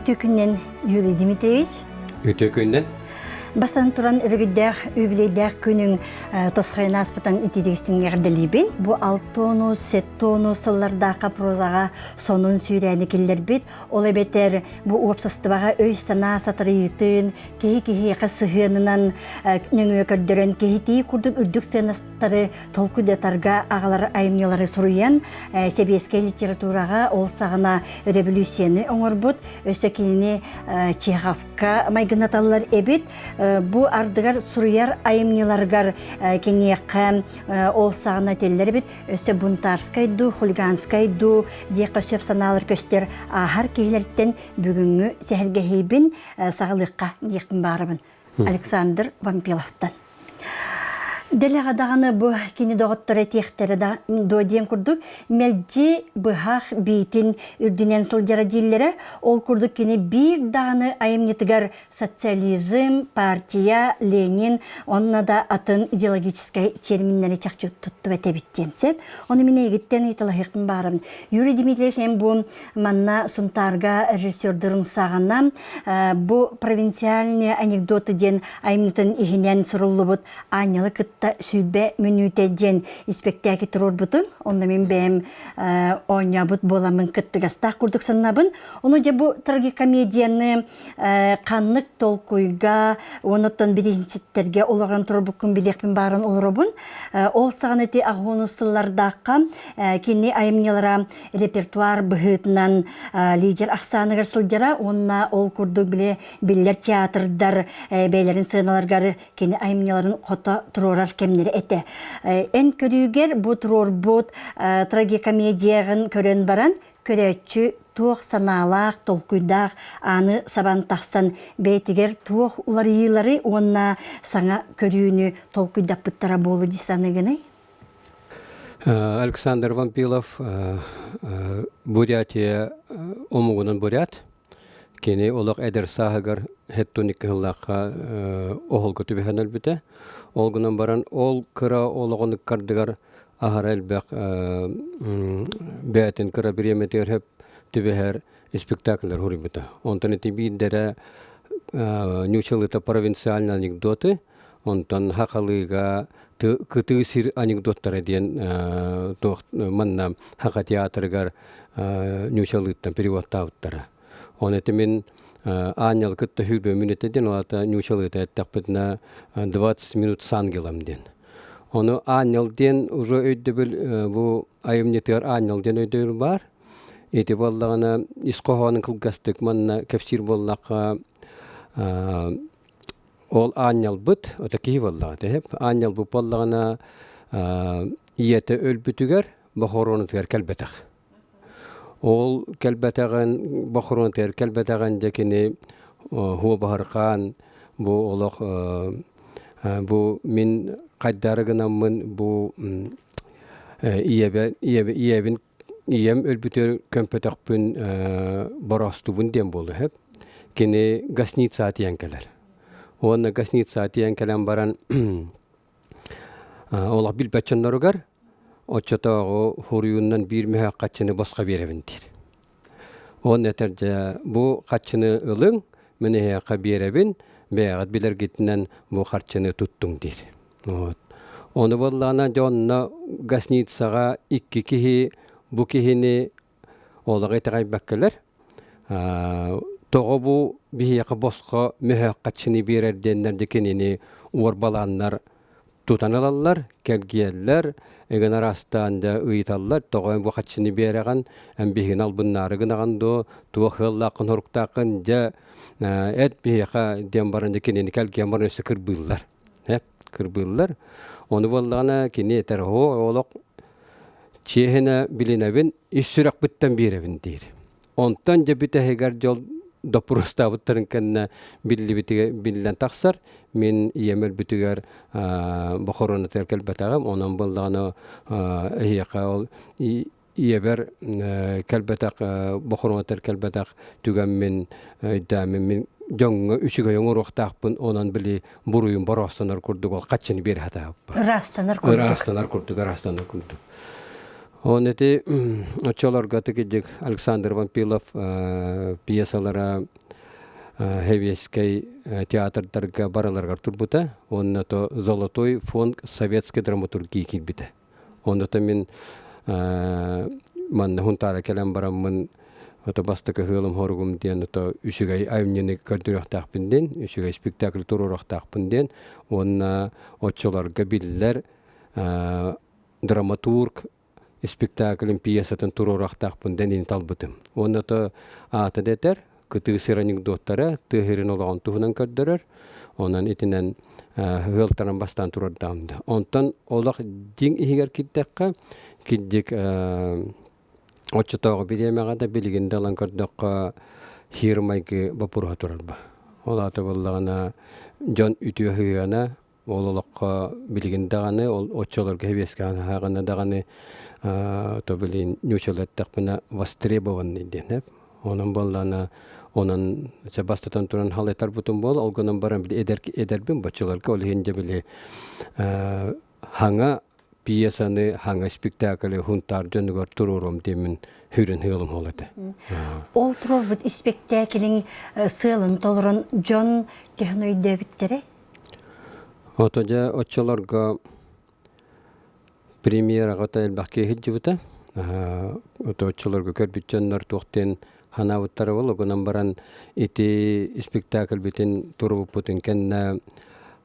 Ütü günden Юрий Дмитриевич. Ütü günden. Бастан туран өргүддәк, үблейдәк күнің тосқайна аспытан итидегістің әрделейбін. Бұ 6 тону, 7 тону сыллардақа прозаға сонун сүйрәні келдер бит. Ол әбетер бұ уапсастыбаға өй сана сатырыйтын, кехи-кехи қасығынынан нөңі көрдірін, кехи-тей күрдік үрдік сценастары толкудетарға ағалары айымнелары сұруян, себеске литератураға ол сағына революцияны оңыр бұд, өсекеніне Чеховка майгынаталылар әбет. Бу ардыгар суруяр айымнеларгар кенеққа ол сағына телдер бит. Өсі бунтарскайду, хулиганскайду, дейқа сөп саналар көстер ахар кейлерттен бүгінгі сәхілгехейбін сағылыққа дейқін барыбын. Александр Вампиловтан. Делегадағаны бұ кені доғыттыры тектері дойден күрдік. Мәлджи бұхақ бейтін үрдінен сылдера дейлері. Ол күрдік кені бір дағаны айымнетігер социализм, партия, Ленин, онына да атын идеологическай терминлері чақчу тұтты бәте біттенсеп. Оны мен егіттен етіліғықын барым. Юрий Дмитриевич бұл манна сұнтарға режиссердерін сағанам. Бұ провинциальный анекдоты ден айымнетін игінен сұрылы бұд анялы күтті сүйбе мүнүтеден испектяки турор бутун. Онда мен бәм оня бут боламын кыттыгастақ күрдік саннабын. Оны же бұ трагикомедияны қанлық толкуйга, оныттан беденсеттерге олаған турор бүкін білекпін барын олырыбын. Ол саған әте ағуыны сыллардаққа кені айымнелара репертуар бұғытынан лидер ақсанығыр сылдера, онына ол күрдік біле білер театрдар бәйлерін сығыналарғары кені айымнеларын қота турорар кемнері әті. Ән көрігер бұ тұрор бұд трагикомедияғын көрін баран, көрәтші туық саналақ, толкуйдақ, аны сабан тақсан бәйтігер туық уларыйлары онына саңа көрігіні толкуйдақ бұттара болу десаны гінай? Александр Вампилов, Бурятия, омуғынан Бурят. Кені олық әдір сағығар хеттоник ғылаққа оғыл көтібі хәнәл біті. Олғынан баран ол кыра олығыны кардығар ағар әлбәқ бәтін кыра біреметер хәп түбәхәр спектакльлер хұры біті. Онтан әті бейдері нючылыта провинциальный анекдоты, онтан хақалыға кытысыр анекдоттары ден манна хақа театрығар нючылыттан переводтауыттары. Он это мен анял кытта хүлбе минутеден олата нючалыта әттәқпетна 20 минут сангелам ден. Оны анял ден уже өйдебіл бұ айымнетер анял ден өйдебіл бар. Эти боллағына исқоғаның қылғастық манна кәфсир боллаққа ол анял бұд, ота кей боллаға дәйіп. Анял бұ боллағына иеті өлбітігер бақоронытығар кәлбетақ. Ол кәлбәтәғін, бақырынтер кәлбәтәғін декені хуа бағарқан, бұ олық, бұ мен қайдарығынамын, бұ иебін өлбітер көмпетақпын барастубын дем болды хеп. Кені гасница атиян кәлер. Оны гасница атиян кәлен баран олақ біл бәтчанларығар, Отчатағы хұрыйыннан бір мүхі қатшыны босқа беревіндер. Он әтерде бұл қатшыны ұлың, мені әқа беревін, бәғат білер кетінен бұл қатшыны тұттың дер. Оны болағына жоғынна гасницаға ikki кихи, бұл кихіні олығы етіғай бәккелер. Тоғы бұл бейі әқа босқа мүхі қатшыны берерденлер декенені орбаланлар тутан алалар, кәлгияллар, еген арастанда ұйталлар, тоғайын бұл қатшыны береген, әмбейін албыннары гынағанды, туақыллақын, ұрықтақын, жа әт бейіға дем барынды кенені кәлгиян барын өсі кірбыллар. Кірбыллар. Оны болғана кені етер олық чехіне білінәбін, үссүрәк бүттен беревін дейір. Онтан жа біті әгер жол допуруста бұттырын кәнна білден тақсар, мен иемел бүтігер бұқырыны тәркел бәтағым, онан болдағына әйеқа ол иебер кәлбәтақ, бұқырыны тәркел бәтақ түгәм мен жоңы үшігі оңыр оқтақпын, онан білі бұруын бар астанар күрдік, ол қатшыны бері хатағып. Растанар күрдік. Растанар күрдік. Он эти очолорга тегидик Александр Вампилов пьесалара Хевескай театрдарга бараларга турбута. Он это Золотой фонд советской драматургии килбите. Он это мен ман хунтара келем барамын это бастыка хылым хоргум ден это үшігай айымнені көрдіріқтақпынден, үшігай спектакль турурақтақпынден, онна отчоларга биллер драматург спектакль пьесатын турурақтақпынден ен талбытым. Онна это аты детер, кытысыр анекдоттары, тыгырын олағын туғынан көрдірір, онан етінен хылтаран бастан турардағымды. Онтан олақ ден игер киттекка, киддик отчетоғы биремеғада билигинде алан көрдөкка хирмайгы бапурға турарба. Ол аты боллағана жон үтіе хыгана, ол олаққа билигинде ғаны, ол отчоларға хевеске ғаны дағаны то билин нючелеттақпына востребован дейден. Онын боллағана онын бастатан туран халайтар бутун бол, олғынан баран біле эдербін бачыларға, ол хенде біле хаңа пьесаны, хаңа спектаклі хунтар жөнігер турурум деймін хүрін хылым олады. Ол тұрор бұд спектаклің сылын толырын жон кехін өйді біттері? Ото жа отчаларға премьераға тәлбақ кейхіджі бұта. Ото отчаларға көрбітченлер туқтен ханавыттары бол, оғынан баран ити спектакль бітін туру бұтын кәнна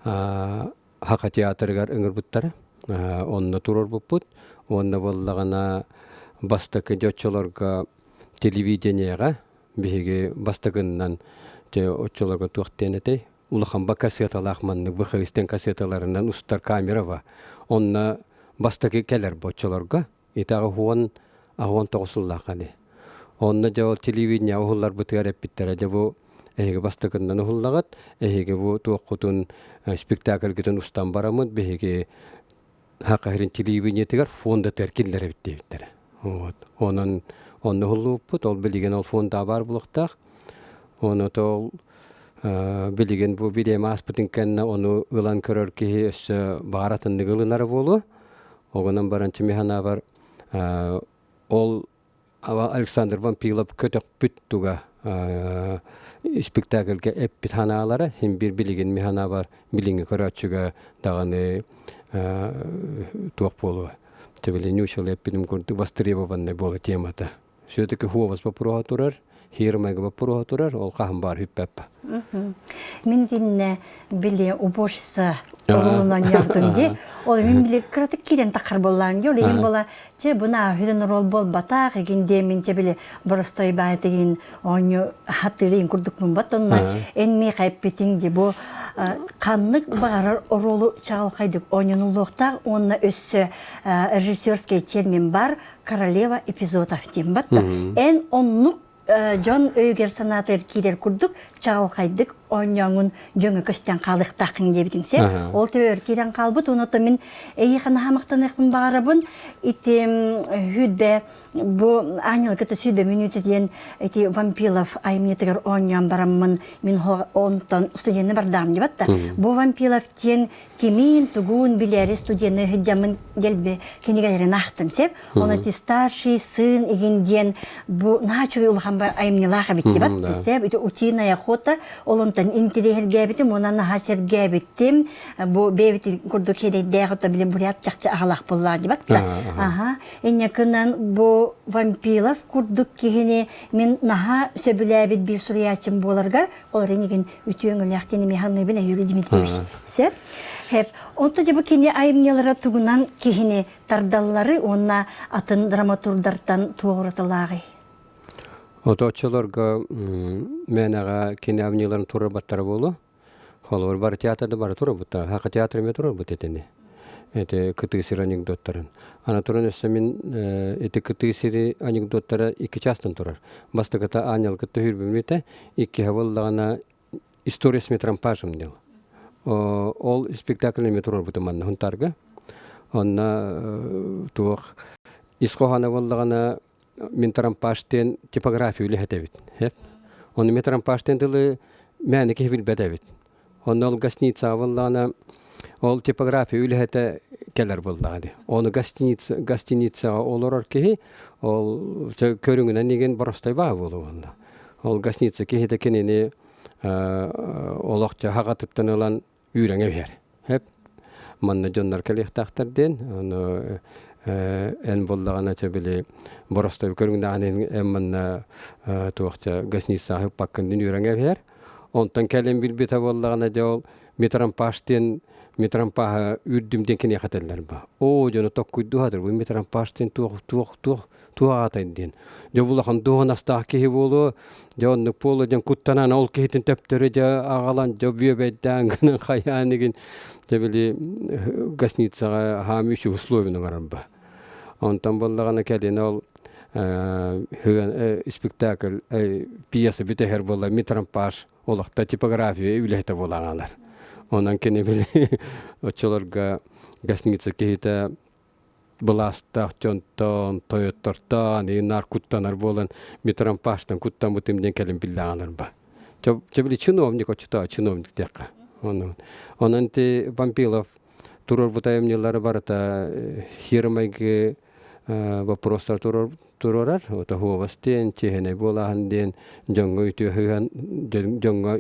хақа театрығар үңір бұттары. Онна турор бұппут, онна боллағана бастықы жотчоларға телевиденияға, бігеге бастықыннан отчоларға туақтен әтей, улаханба кассеталақманның бұқығыстен кассеталарынан ұстар камера ба. Онна бастықы кәлер бұтчоларға, етағы ағуан тоғысыллақаны. Онна жауал телевидения ұғылар бұтығар әппіттері де бұл эһиге бастықыннан ұғыллағат, эһиге бұл туаққытын спектакль кетен ұстан барамыд, бігеге хақағырын телевидениетігер фонда тәркелері біттебіттері. Онын ғылуыппыт, ол білеген ол фонда бар бұлықтақ. Оны ол білеген бұл бідема аспытын кәнна оны ұлан көрір кейі өсі бағаратынды ғылынары болу. Оғынан баранчы механа бар. Ол Александр Вампилов көтік бүттуға спектакльге әппіт ханалары, хем бір білеген механа бар, біліңі көрәтшіға дағаны туақ болуы. Тебелі нюшыл әппідім көрді востребованный болы темата. Сөйтікі хуавас бапыруға тұрар, хирмайға бапыруға тұрар, ол қағым бар хүппәппа. Мен динне біле уборшысы орулынан ярдымде, ол мен біле кіратық керен тақыр болларын де, ол ең бола, че бұна хүдін рол бол батақ, егенде мен че біле бұрыстой бәйтігін оны хаттырын күрдік мұн бат, онына әнмей қайппетің де бұл қанлық бағарар оролу чағыл қайдық оның ұлықтақ, онына өссі режиссерский термин бар, королева эпизодов тем батта. Ән онлық Жон өйгер санатыр кейдер күрдік, чағыл қайдық, оңяңын жөңі көстен қалдық тақын дебітінсе. Ол төөр кейден қалбыд, оны мен әйіқаны хамықтан әқпін бағарабын, итем хүдбе, бұл аңыл күті сүйбе минуты дейін Вампилов айымнетігер оңяң барамын, мен онтан студенті бардағым деп атта. Бұл Вампилов тен кемейін түгуін білері студенті хүддемін делбе кенегелерін ақтым сеп. Оны ти старший сын егенден бұл начуы ұлған бар айымнелаға бітті бат. Сеп, утиная хота, олонтан интерегерге бітім, онаны хасерге біттім. Бұл бейбіті күрді кедей дәғыта біле бұрят жақчы ағалақ болар деп атта. Энекінен бұл Вампилов күрдік кегіне мен наға сөбіләбіт бір сұриячым боларғар, ол ренеген үтіен өліқтені механны біне Юрий Дмитриевич. Сеп? Хеп, онты жабы кене айымнелері тұғынан кегіне тардалылары онына атын драматурдардан туғыратылағы. Оточыларға мен аға кене айымнелерін тұрар баттары болу. Холы бар театрды бар тұрар баттары. Хақы театрыме тұрар бұт етені. Это кытысыр анекдоттарын. Ана туран өссө мен эти кытысыр анекдоттары iki частан турар. Бастыгыта анял кытты хүрбүмүтэ iki хаваллагана историяс метрампажым дел. Ол спектакльме турар бутаман хунтарга. Онна туох исхохана валлагана мен трампаштен типография үлехетебит. Он метрампаштен дылы мәне кехбил бетебит. Он ол гасница валлагана ол типография үлехете keler boldadı. Onu gastiniца oloror ki ol körüngüne nigen borostay ba bolu onda. Ol gastiniца ki de kenini olaqça hagatıttan olan ürenge ber. Hep manna jonnar kelihtaxtarden onu en bollagana çabili borostay körüngüne anen manna tuaqça gastiniца hep pakkandın ürenge ber. Ondan kelem bilbita bollagana jol mitran paşten mitran paha ürdümden kene xateller ba. O jono tokkuydu hadır bu mitran paşten tuq atayden. Jo bulahan doğanasta ki bolu jon polo jon kuttanan ol kitin teptere ja agalan jo biebeden gın xayanigin jabili gasnitsa hamişu uslovunu garamba. Ondan bollagana kelene ol spektakl piyasa bite her bolla mitran paş olaqta tipografiya ülehte bolanalar. Ondan kene bile oçolarga gasnitsa kehita blasta çonton toyottortan inar kuttanar bolan mitran paştan kuttan butimden kelim billanar ba. Çabili чиновник очта чиновник tekka. Ondan te Pampilov турор бутаемнелары бар та хирмайге вопростар турорар ота ховастен чехене болаһанден жоңго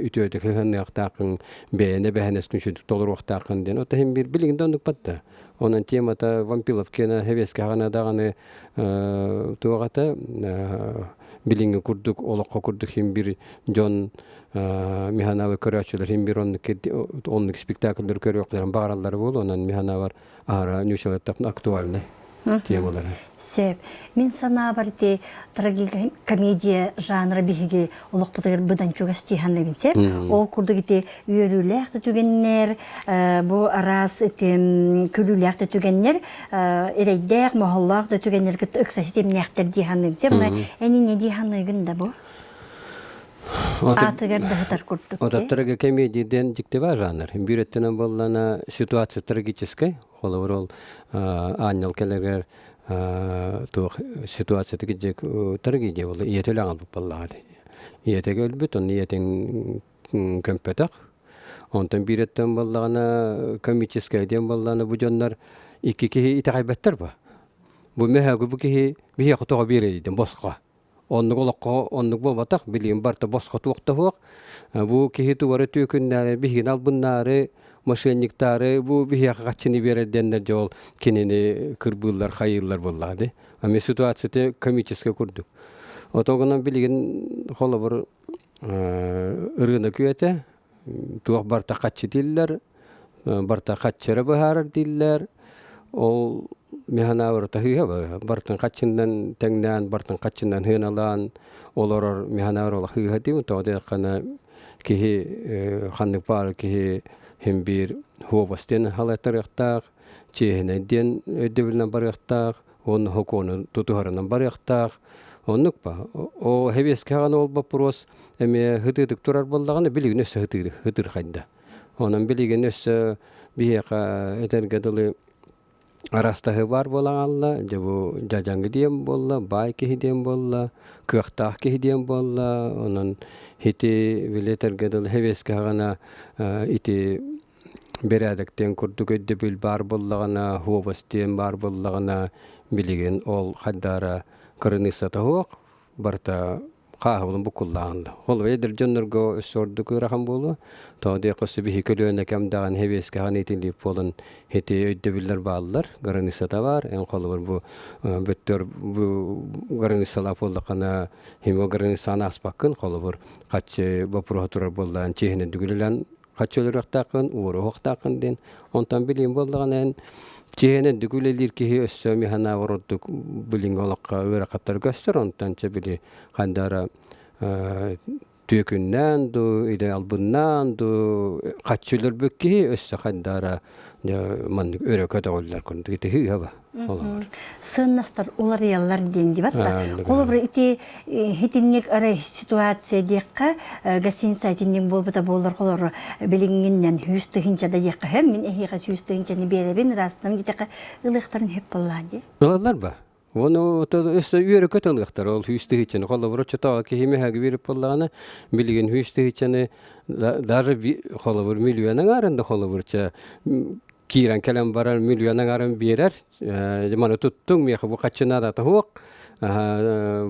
үтөдө хыган яктакын бене бехенес күншү толор вактакын ден ота хем бир билигин дондук батта. Онан темата Вампилов кена хевеске гана даганы тугата билинге курдук олокко курдук хем бир жон механавы көрөчүлөр хем бир оннук спектакльдер көрөклөрүн багаралар болду. Онан механавар ара нюшалаттап актуальный темалары. Сеп. Мен сана бар те трагикомедия жанры биһиги улук бутыр быдан чугас тиһанны билсеп, ол курдугите үйөрүләк түгеннер, бу арас тем күлүләк түгеннер, эрейдәк мохаллак түгеннер кыт ыксаситем нәхтер тиһанны билсеп, эни не тиһанны гында бу? Атыгар дахтар курдук. Ота трагикомедияден диктева жанр. Биреттен боллана ситуация трагическая, холоврол аннел келергер тух ситуация тигек трагедия болду. Иетел аңал боллады. Иетеге өлбүт, он иетен көмпөтөк. Онтан биреттен боллагана комическая ден боллана бу жоннар икки ки итагайбаттар ба. Бу мехагы бу ки бие котого береден боско. Оннук олоққа оннук болбатақ билигин барта босқа туақта хуақ. Бу кихиту бары түйкүннары, бихин албыннары, мошенниктары, бу бихияқа қачыны бередендер жол кенені кырбыллар, хайырлар боллады. Ами ситуацияты комическа күрдік. Отоғынан билигин қолы бір ырғына күйеті, туақ барта қачы диллер, барта қачыры бұхарыр диллер. Ол механавыр тахыга бартын качындан теңнен бартын качындан хыналан олорор механавыр ола хыга дим тоде кана ки ханны бар ки хем бир хобастен халатарыктак чехнеден өдөбүлнөн барыктак он хокону тутугарынан барыктак оннук ба о хевеске гана ол вопрос эме хытыдык турар болдаганы билигин өсө хытыр кайда онун билигин өсө бияка этергедили арастағы бар болағанла, жабу жажаңғы дейм болла, бай кехидем болла, кықтақ кехидем болла, онын хити вилетергеділ хевеске ғана ити берәдіктен күрдік өдді біл бар боллағана, хуабастен бар боллағана білеген ол қаддара кырынысата хуақ, барта қағылын бұқыллағанла. Ол ведір жонырға өссорды көріған болу, тоғды қысы біхі көлуіне кәмдаған хевеске ғаны етіліп болын хеті өйдебілдер балылар, ғарынысата бар, ән қолы бар бұл бөттер бұл ғарынысала болды қана хемо ғарынысаны аспақын, қолы бар қатшы бапыруға тұрар болдан чехіне дүгілілен қатшы өлір оқтақын, уыры оқтақын ден, онтан білейін болдаған ән чехіне дүгілелер кеге өссі механа орудық білін олыққа өрі қаттар көстір, онтан чебілі қандара түйекіннен, иде албыннан, қатшылар бөкке өссі қандара өрі көті олылар көрінді. Ити хүйі ба. Сыннастар улар яллар денди батта. Қолы бір ити хитиннек арай ситуация дейққа гасин сайтиннен болбыта болар қолар білінгеннен хүйістігінчада дейққа хэм мен эхиға хүйістігінчаны беребен растым дейққа ылықтарын хеп боллади. Олар ба. Onu öse üyere kötülükler ol hüsnü için kolla vuru çata ki hime verip bollağına bilgin hüsnü için dar bir kolla vur milyonun arında kolla vurça kiren kelen barar milyona garın birer. Mana tuttun mi bu kaçına da tahuq.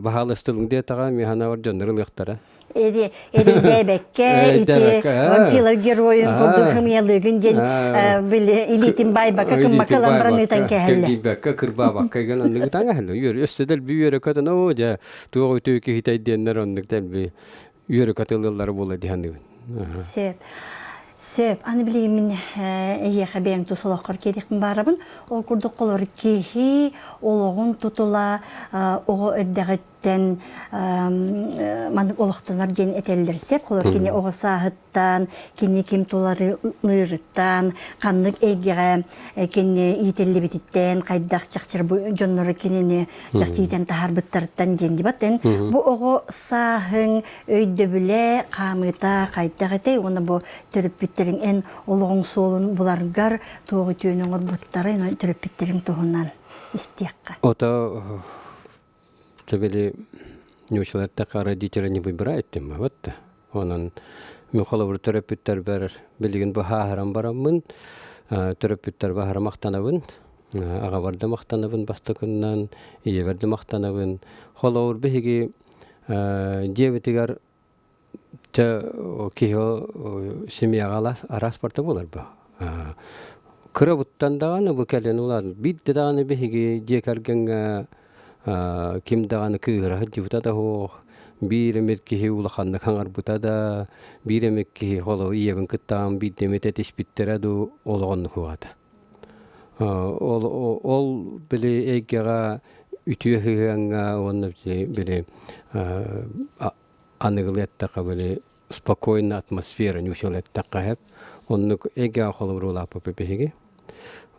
Bahalı stılın diye tağa mi hana var jonnur lıqtara. Эдилдебекке ити вампила героин курдук хымиялыгын ден биле илитин байбака кыммакалан бранытан кәһәлле. Илитбекке кырба бакка ген анны таңа хәлле. Юр өстедел бу йөрө катын о да тугы төйке хитay деннер онны тәлби йөрө катыллары була дигәнне. Сөп, аны білейін мен әйеға бәйін тұсылаққар кедекпін барабын. Ол күрді қолыр кейі, олығын тұтыла, оғы өддәғіттен олықтынар ден әтелдер сеп. Қолыр кені оғы сағыттан, кені кем толары ұйырыттан, қанлық әйгеға кені етелі бетіттен, қайдақ жақчыр жонлары кенені жақчыйтен тахар бұттарыттан ден дебаттен. Бұ оғы сағын өйді біле, қамыта, қайдақ әтей, оны бұ түріп бүттерин эн олоғын солын бұларғар тоғы түйінің орбуттары түріп бүттерин тоғынан истеққа. Ота төбелі неучалаттаққа родителі не выбирает тема, вот. Онын мен қолы түріп бүттер бәрір білеген бұл хағарам барамын, түріп бүттер бағара мақтанабын, аға барды мақтанабын басты күннен, ие берді мақтанабын. Қолы ұр бігеге дебетігер кейі семьяға арас барты болар ба. Күрі бұттан дағаны бұл кәлен олар. Бидді дағаны бігеге декәргенге кем дағаны күйірі ғыджы бұтада хоқ. Bir emek ki ulaqanna kangar butada, bir emek ki holo iyevin kıttan bir demet etiş bittere du olğanlı huğada. Ol bile eggega ütüye hıganga onu bile anıgılettaqa bile spokойна атмосфера нюшелеттаqa hep. Onu eggega holo rulapa pepehigi.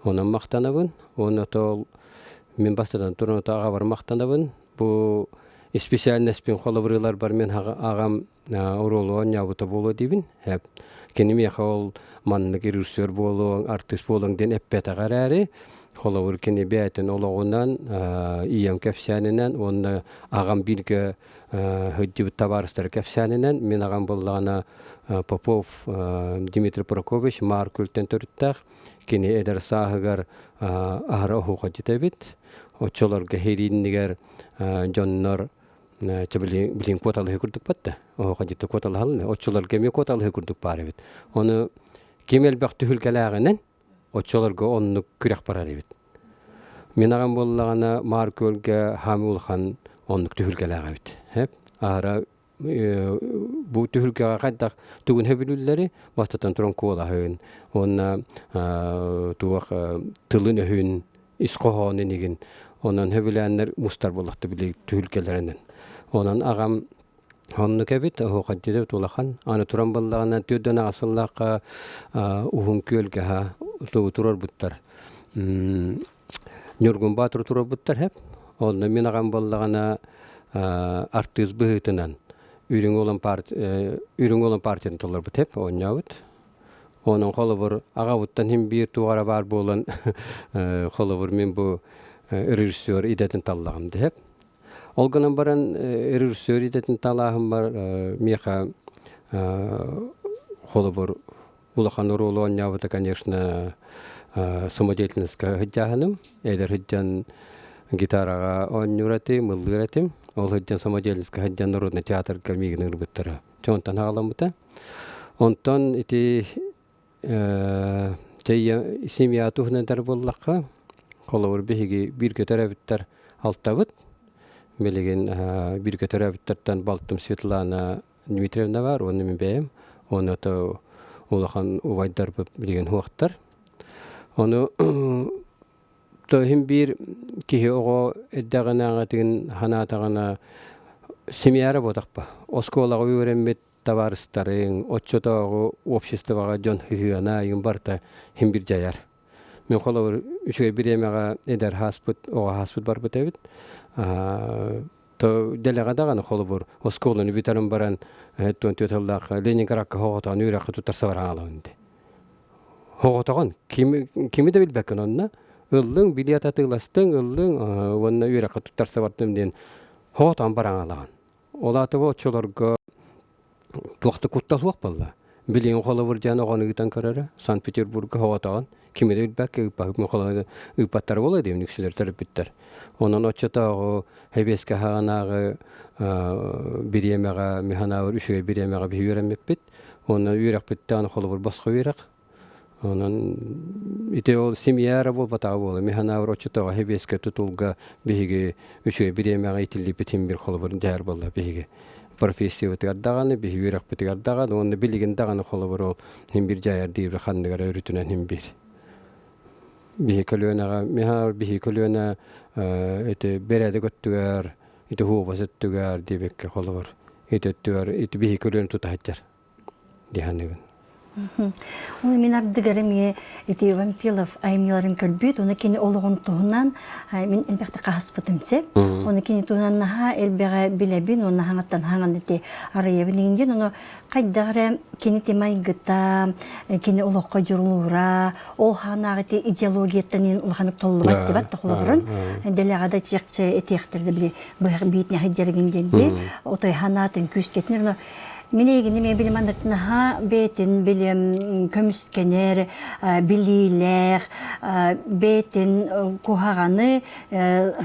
Onu maqtanabın, onu tol men bastadan turun tağa var maqtanabın. Bu специальность пен холоврылар бар мен агам уролуан ябыта боло дибин хеп кеними хол манны режиссер боло артист болоң ден эппета гарари холовр кени бетен ологунан иям кепсяненен онна агам бирге хөддү табарыстар кепсяненен мен агам боллагана Попов Дмитрий Прокофьевич Маркультен төрттак кени эдер сагыгар ара хука житебит очолорга хериннигер жоннор bilin kotalı hükürdük battı. O kadar kotalı halı. Oçular gemi kotalı hükürdük bari bit. Onu kemel baktı hülkelağının oçular onu kürek pararı bit. Men ağam bollağına Markölge Hamulhan onu hülkelağı bit. Hep ara bu hülkelağı kadar tuğun hebilülleri bastatan turan kola hün. Ona tuğak tılını hün iskoğanı nigin. Onun hebilenler mustar bollaktı bile hülkelerinden. Onun ağam onu kebit o kadar tulahan ana turan ballağına tüdden asıllaqa uhun kölge ha turar buttar. Nurgun batır turar buttar hep. Onun men ağam ballağına artist bıhıtınan ürün olan partiyen tular but hep oynayıt. Onun xolabur ağa buttan hem bir tuğara var bolan xolabur men bu rejissör idetin tallağımdı hep. Olganan baran rejissör idetin tallağım var. Meha xolabur улахан роль оняв-то, конечно, самодеятельность хыджаханым. Эдер хыджан гитарага онюратым, ылыратым. Ол хыджан самодеятельность хыджан народный театр калмигнер буттара. Чонтан халамыта. Онтон ити семья тухнандар боллакка. Холовор беги bir көтөрөбүттөр алтабыт. Белеген bir көтөрөбүттөрдөн Балтым Светлана Дмитриевна бар, оны мен бейем. Оны то улахан увайдар билген хуактар. Оны то хим bir кихи ого эддагана деген ханатагана семьяра бодакпа. Осколага үйрөнмөт товарыстарын, отчотогу обществога жон хыгана юм барта хим bir жаяр. Мен холовор үшөй биремега эдер хаспыт, ого хаспыт бар бутебит. То делегадаганы холовор осколаны битарым баран эттон төтөлдак Ленинградка хоготон үйрөккө тутарса бар алынды. Хоготогон кими де билбеккен онна. Ыллың билет атыластың, ыллың онна үйрөккө тутарса бардым ден хоготон баран алаган. Олаты очолорго туакты куттал уак болла. Билен холовор жана оганы гитан карара Санкт-Петербургга хоготогон kimede bilbek ıppak mı ıpatlar bola diyeyim nüksüler tarıpıtlar. Onun açıta hebeske hanağı bir yemeğe mihanavur üşüye bir yemeğe bir öğrenmepit. Onu yürek bitti anı kolu başka yürek. Onun ite ol simiyara bol batağı bol mihanavur açıta hebeske tutulga bihige üşüye bir yemeğe itildi bitim bir kolu bir değer bolla bihige. Profesiya ötügardağını bir yürek bitgardağını onu bilgin dağını kolu bir ol hem bir cayar diye bir kandıgara öğrütünen hem bir. Bihi kalöna mihar bihi kalöna ete berede göttüger ete huvas öttüger dibekke kolu bir. Ete öttüger ete bihi kalöna tutahaccar dihanıgın. Onu men ardıgarım eti Vampilov ayımların kölbüt, onu kini oluğun tuğundan, men elbette kahıspıtımse, onu kini tuğundan naha elbege bilebin, onu hangatan hangan eti araya bilingen, onu kaydağıra kini temay gıta, kini oluğqa jurulura, ol hana eti ideologiyattan ulğanık tolluğat debat toğulurun, delegada tiyakçı eti ektirdi bile bitne hajjarıgından de, otoy hanatın küsketinir, onu Minegini men bilim andıknaha betin bilim kömüskener, bililer, betin kuhağanı,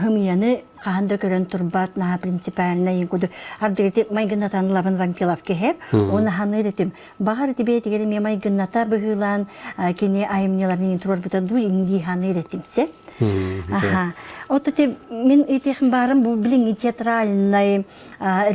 hımyanı kahanda gören turbat naha prinsipalina yenkudu. Ardıgıtı maygınatan laban Vampilov kehep, onu hanı dedim. Bağır eti beti gelim ya maygınata bıhılan kini ayımnilarının turur butadu indi hanı detimse. Otati min itihim barım bu bilin teatralnay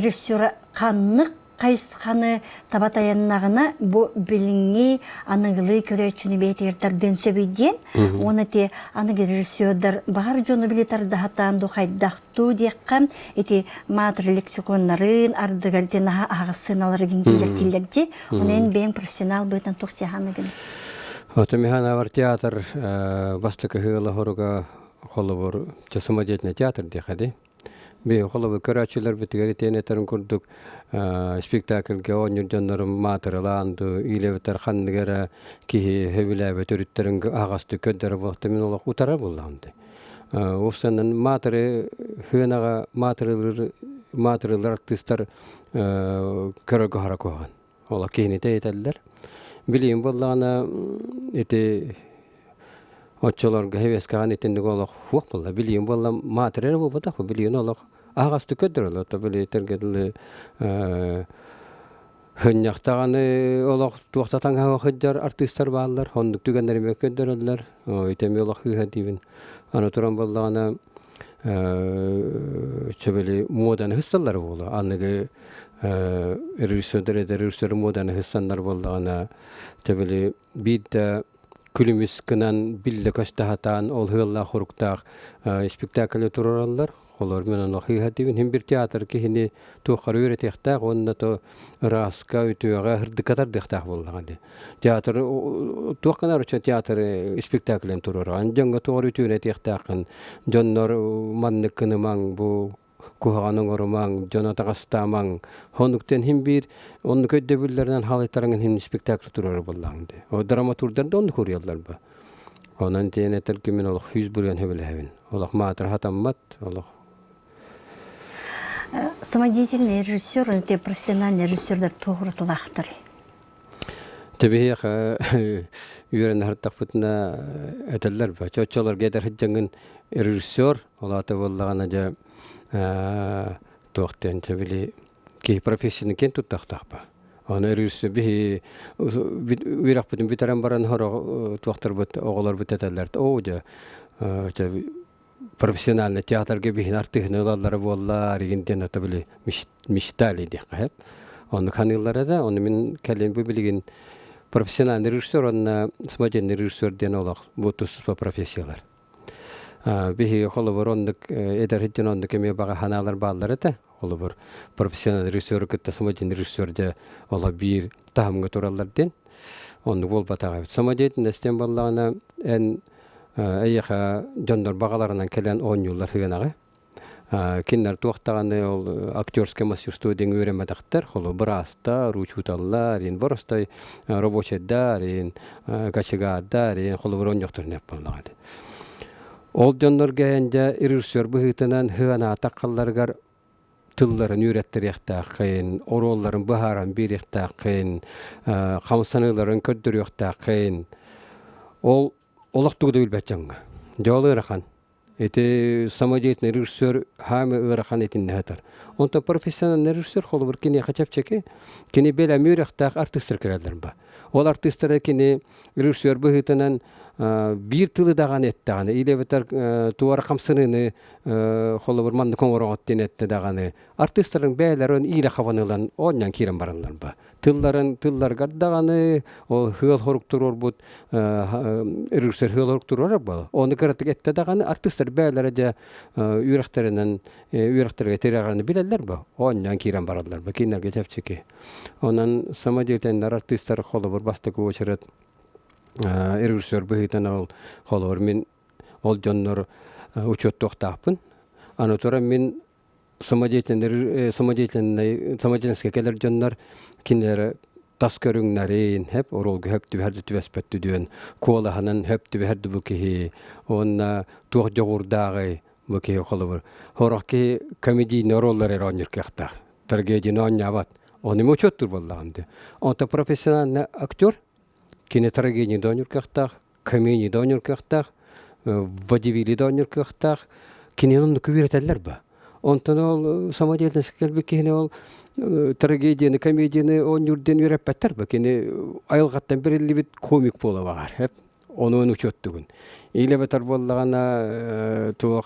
rejissör kanlık Kayıskanı tabatayanlarına bu bilingi anıgılı köröçünü beytirlerden söbeyden, onu te anıgı rejissörler bahar jonu biletar dahatan dohaydaktu diyekkam, eti matri leksikonların ardıgar eti naha ağısınaları gingiler tillerce, onu en beyin profesyonel bıtan toksiyanıgını. Otomihana var teatr, bastıkı hıgılı horuga kolubur, çasıma jetine teatr diyekadi. Bir kolu köröçüler bitigeri teneterin kurduk spektakelge oyuncu canlarım materialandı ile biter kandigara ki hevile betörütlerin ağastı ködere baktı min olaq utara bullandı. Ofsanın hınaga materialar artistler körögü hara koğan. Ola kihini teyitediler. Bileyim bollana eti Oççolar heveskahan etendik olaq huq bolla bileyim bolla material bu bada bileyim olaq ağastı ködürler ta bile tergedili hınyaqtağını olaq tuqtatan hava hıjar artistler bağlar honduk tügenlerime ködürler o itemi olaq hıha dibin ana turan bollana çöbeli modan hıssallar bolla anıgı rejissör modan hıssanlar bollana çöbeli bidde Külümüz kınan bille kaçtahatan ol hılla horukta spektakle turarlar. Olar men onu hıhatibin hem bir teatr ki hini tuqar öğretextaq onna to raska ütüga hırdıkatar dextaq bollagandi. Teatr tuqanar uça teatr spektaklen turar. Anjanga tuqar ütüne textaqın jonnor mannikınımang bu kuhağanın orman, jonata qastamang, honukten hem bir onu köddebüllerden halaytarının hem spektakl turar bollagandi. O dramaturglar da onu kuruyallar bu. Onun tiyene terkimin olaq 100 buryan hebele hevin. Olaq matır hatammat, olaq. Самодеятельный режиссер, это профессиональный режиссерлер тоғыртылақтыр. Tabii yürüyen hartaqpıtına eteller bu. Çoğçolar geder hıccangın rejissör, olata bollaganaca toqten tabii ki profesyonel ken tuttaqtaq bu. Onu rejissör bihi wiraqpıtın bitaran baran horo toqtar bit oğlar biteteller. Oja tabii profesyonel teatrga bihin artıhını olalları bollar ginten tabii miştali diye hep. Onu kanıllara da onu min kellen bu bilgin profesyonel rejissör ona smajen rejissör diyen olaq bu tususpa profesyoneller. Bihi holubur ondak eder hicin ondak eme baga hanalar bağları da holubur profesyonel rejissör kıtta smajen rejissör de ola bir tahamga turallar den. Onu bol batağı. Smajen nesten ballağına en ayyaqa jondor bağalarından kellen 10 yıllar hıganağı. Kinler tuaqtağını ol aktörske masтерство den öğrenmedaktar. Holu brasta, ruçutallar, in borostay robochedar, in kaçıgardar, in holu ronyoqtur nep bolnağı. Ol jondor geyince rejissör bu hıtanan hıgana taqallargar tılların ürettiriyaqtaqın, orolların baharan biriyaqtaqın, qamsanıların köddüriyaqtaqın. Ol олохтугда билбәтчәңгә. Жолы рахан. Эти самодеятельный режиссер хаме рахан этиннәтер. Онта профессиональный режиссер холбыр кине хачапчеке, кине белә мөрәхтәк артистер керәләр ба. Ол артистлар кине режиссер быһытынан бир тылы даган эттәгәне, иле бетер туар камсыныны холбыр манны коңорот тенетте даганы. Артистларның бәйләрен иле хаванылан оннан кирен баранлар ба. Тыллар гаддаганы, ол хыл хоруктурор бут режиссер хыл хоруктурор ба. Оны керәтек этте даганы артистлар бәйләре дә үрәхтереннән үрәхтергә терәгәне биләләр ба. Оннан кирен баралар ба. Кинәргә тәпчеке. Онан самодеятельный артистлар холбыр бастыгы очрат режиссер быһытан ол холбыр мен ол жоннор учет тохтапын. Аны тора мен самодеятельность келер жоннор кинер тас көрүңнәрен хеп оролгы хеп түбәрде түбәспәт түдүен колаханын хеп түбәрде бу ки онна тух жогурдагы бу ки холбыр хоракки комедийный роллар эронер кахта трагедия онняват оны учет тур боллаганды. Онта профессиональный актер кине трагедия донер кахта комедия донер кахта водевили донер кахта киненун күбиретеллер ба. Онтан ол самодеятельность келбек кине ол трагедияны, комедияны он юрден үйрәппәттер ба. Кине айылғаттан берелі бит комик бола бағар. Хеп, оны учеттігін. Иле бетар болағана туық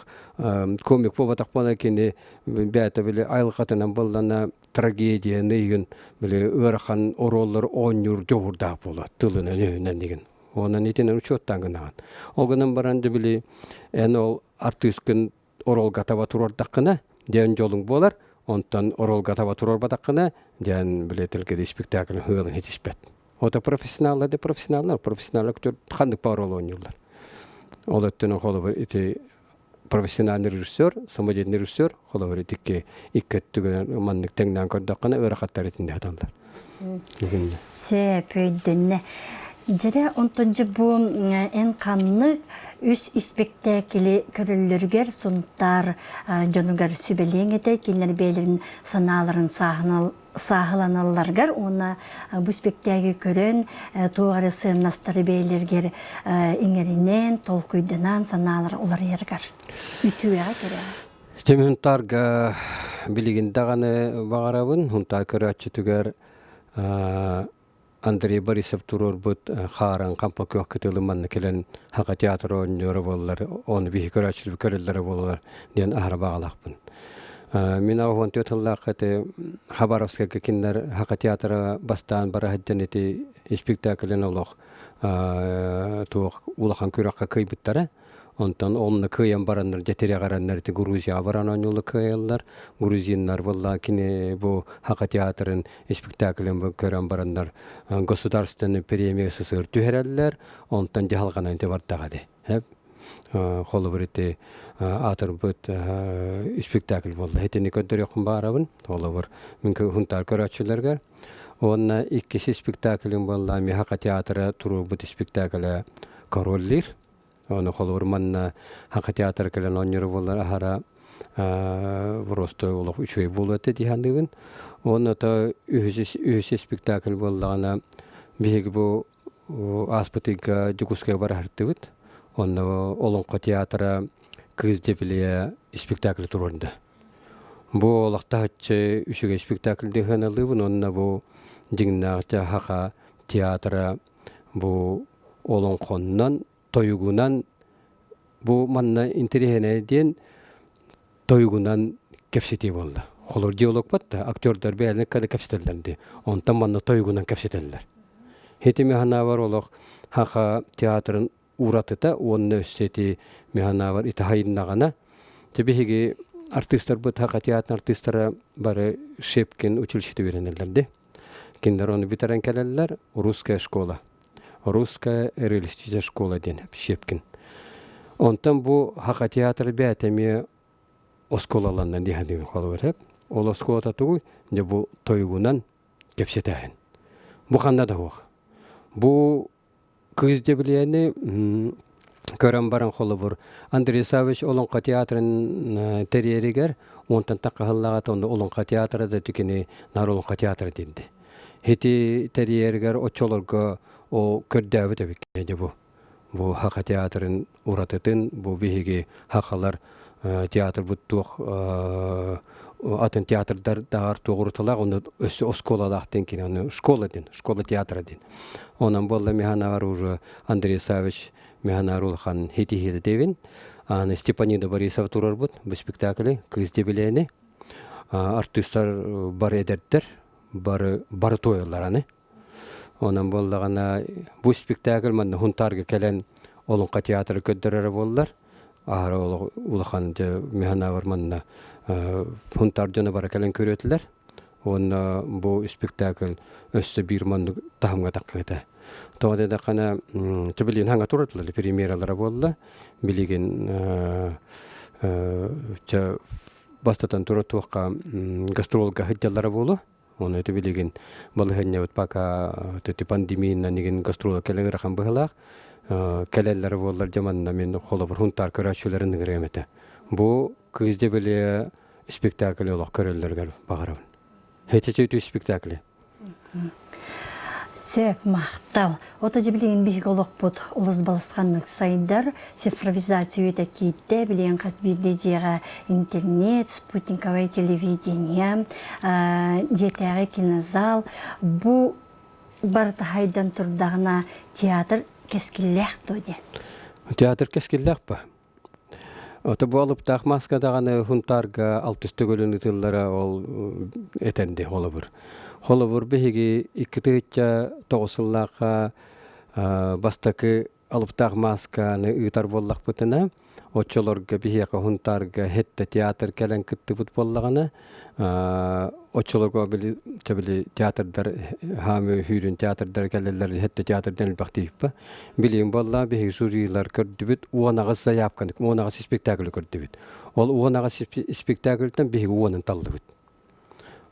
комик бола тақпана кине бәті біле айылғатынан болағана трагедияны егін біле ұрақан ороллар он юр жоғырдақ бола. Тылынан өйінен деген. Онан етінен учеттан гынаған. Оғынан баранды біле ән ол артисткін оролга таба турордаққына ден жолың болар, онтан оролга таба турорбадаққына ден білетілгеді спектакль хылын хетишпет. Ота профессионаллар, профессионал актер қандық бар рол ойнылар. Ол өттінің қолы бір ити профессиональный режиссер, самодеятельный режиссер, қолы бір итікке иккеттігін манның тәңнен көрдаққына ұрақаттар етінде аталдар. Сеп өйдінне. Жеде онтонжы бу эн қанны үс спектакли көрілілергер сұнттар жонугар сүбелең ете, кенлер бейлерін саналарын сағыланаларгар, оны бу спектакли көрін туғары сыйымнастары бейлергер еңерінен, толкуйдынан саналар олар ергар. Үтуяға көрі. Тементарға білігіндағаны бағарабын, ұнтар көрі атчытыгар Андрей Борисов турор бут харан кампа көккетелі манны келен хақа театр ойныры болылар, оны бихи көрәчілі көрелері болылар, ден ахара бағалақпын. Мен ағуын төтіллақ әті Хабаровска кекіндер хақа театры бастан бара хаджан еті спектаклен олық туық улахан көраққа күйбіттары. Онтан онны кыян бараннар жетере гараннар те Грузия баран онлы кыяллар. Грузиннар болла кине бу хака театрын спектаклен бу көрөн бараннар государственный премиясы сыр түһәрәлләр. Онтан жаһалганан те бартагады. Хеп холы бирте атыр бут спектакль болду. Хетени көндөрө кым барабын. Холы бир мин хунтар көрөчүләргә. Онна икки спектаклен болла ми хака театры туру бут спектакль короллер. Оны холор манна хака театр келен оннер болар ахара просто олох үчөй болот дигәндеген. Оны та үһүс спектакль боллагана биги бу аспытыга жукуска бар хартыбыт. Оны олонко театры кыз депиле спектакль турында. Бу олакта хатчы үчөй спектакль дигән алыбын. Онна бу дигнагта хака театры бу олонконнан toyugunan bu manna interihene diyen toyugunan kefseti oldu. Holor diyalog batta aktörler beğenlik kadar kefsetellendi. Ondan manna toyugunan kefseteller. Heti mehana var olaq haka teatrın uğratıda onun össeti mehana var iti hayırnağına. Tabi ki artistler bu haka teatrın artistlara bari Şepkin uçuluştu verenlerdi. Kinder onu biteren kellerler Ruskaya şkola. Русская реалистическая школа ден Шепкин. Онтан бу хака театр бәтеме осколаланнан дигән халык хеп. Ол осколата тугы, де бу тойгунан кепсетәһен. Бу ханда да хук. Бу кыз де биләне көрәм баран халыбыр. Андрей Савич олонка театрын терьеригер, онтан такаллага тонда олонка театры да тикене наролонка театры динди. Хети терьеригер очолорга o kördäbit ebik bu. бу хака театрын уратытын бу биһиги хакалар театр буттук атын театрдар дагар тугурталак оны өссө осколалактен кийин оны школа театра ден. Онан болла механавар уже Андрей Савич механарулхан хити девин. Аны Степанида Борисов турарбыт бу спектакли кыз дебелени. Артисттар бар эдердер, бар тойлар аны. Онан боллагана бу спектакль манна хунтарга келен олонка театр көддөрөр боллар. Ары улахан же механавар манна хунтар жана бар келен көрөтүлөр. Онна бу спектакль өссө бир манны тахымга таккыта. Тода да кана тибилин ханга тураттылар премьералары болду. Билеген бастатан тураттуакка гастролга хытталары болду. Оны это билеген балыгынне вот пока төтү пандемияна неген гастрол келегер хам быхалак келеллер боллар жаманна мен холобур хунтар көрөчүлөрүн гремете. Бу кызде беле спектакль олох көрөллөргөр багарабын. Хетечөтү спектакль. Сөп мақтал. Ота жебілеген бейгі олықпұд ұлыз балысқанлық сайдар, цифровизацию өте кейтті, білеген қазбейді жеға интернет, спутниковое телевидение, жетәғі кинозал. Бұ барыты хайдан тұрдағына театр кескілләқ дөден. Театр кескілләқ ба? Ота бу алып тақ маскадағаны хунтарга алтысты көліні тыллара ол этенді олыбыр. Холовур беги иккитеча тоосуллака бастакы алыптак масканы ыйтар боллак бутына очолорга бихека хунтарга хетте театр келен кытты бут боллагана очолорга били театрдар хами хүрүн театрдар келелер хетте театрдан бактыйппа билим болла беги жюрилар көрдүбүт уонагыс заявканы уонагыс спектакль көрдүбүт ол уонагыс спектакльтен беги уонун талдыбыт.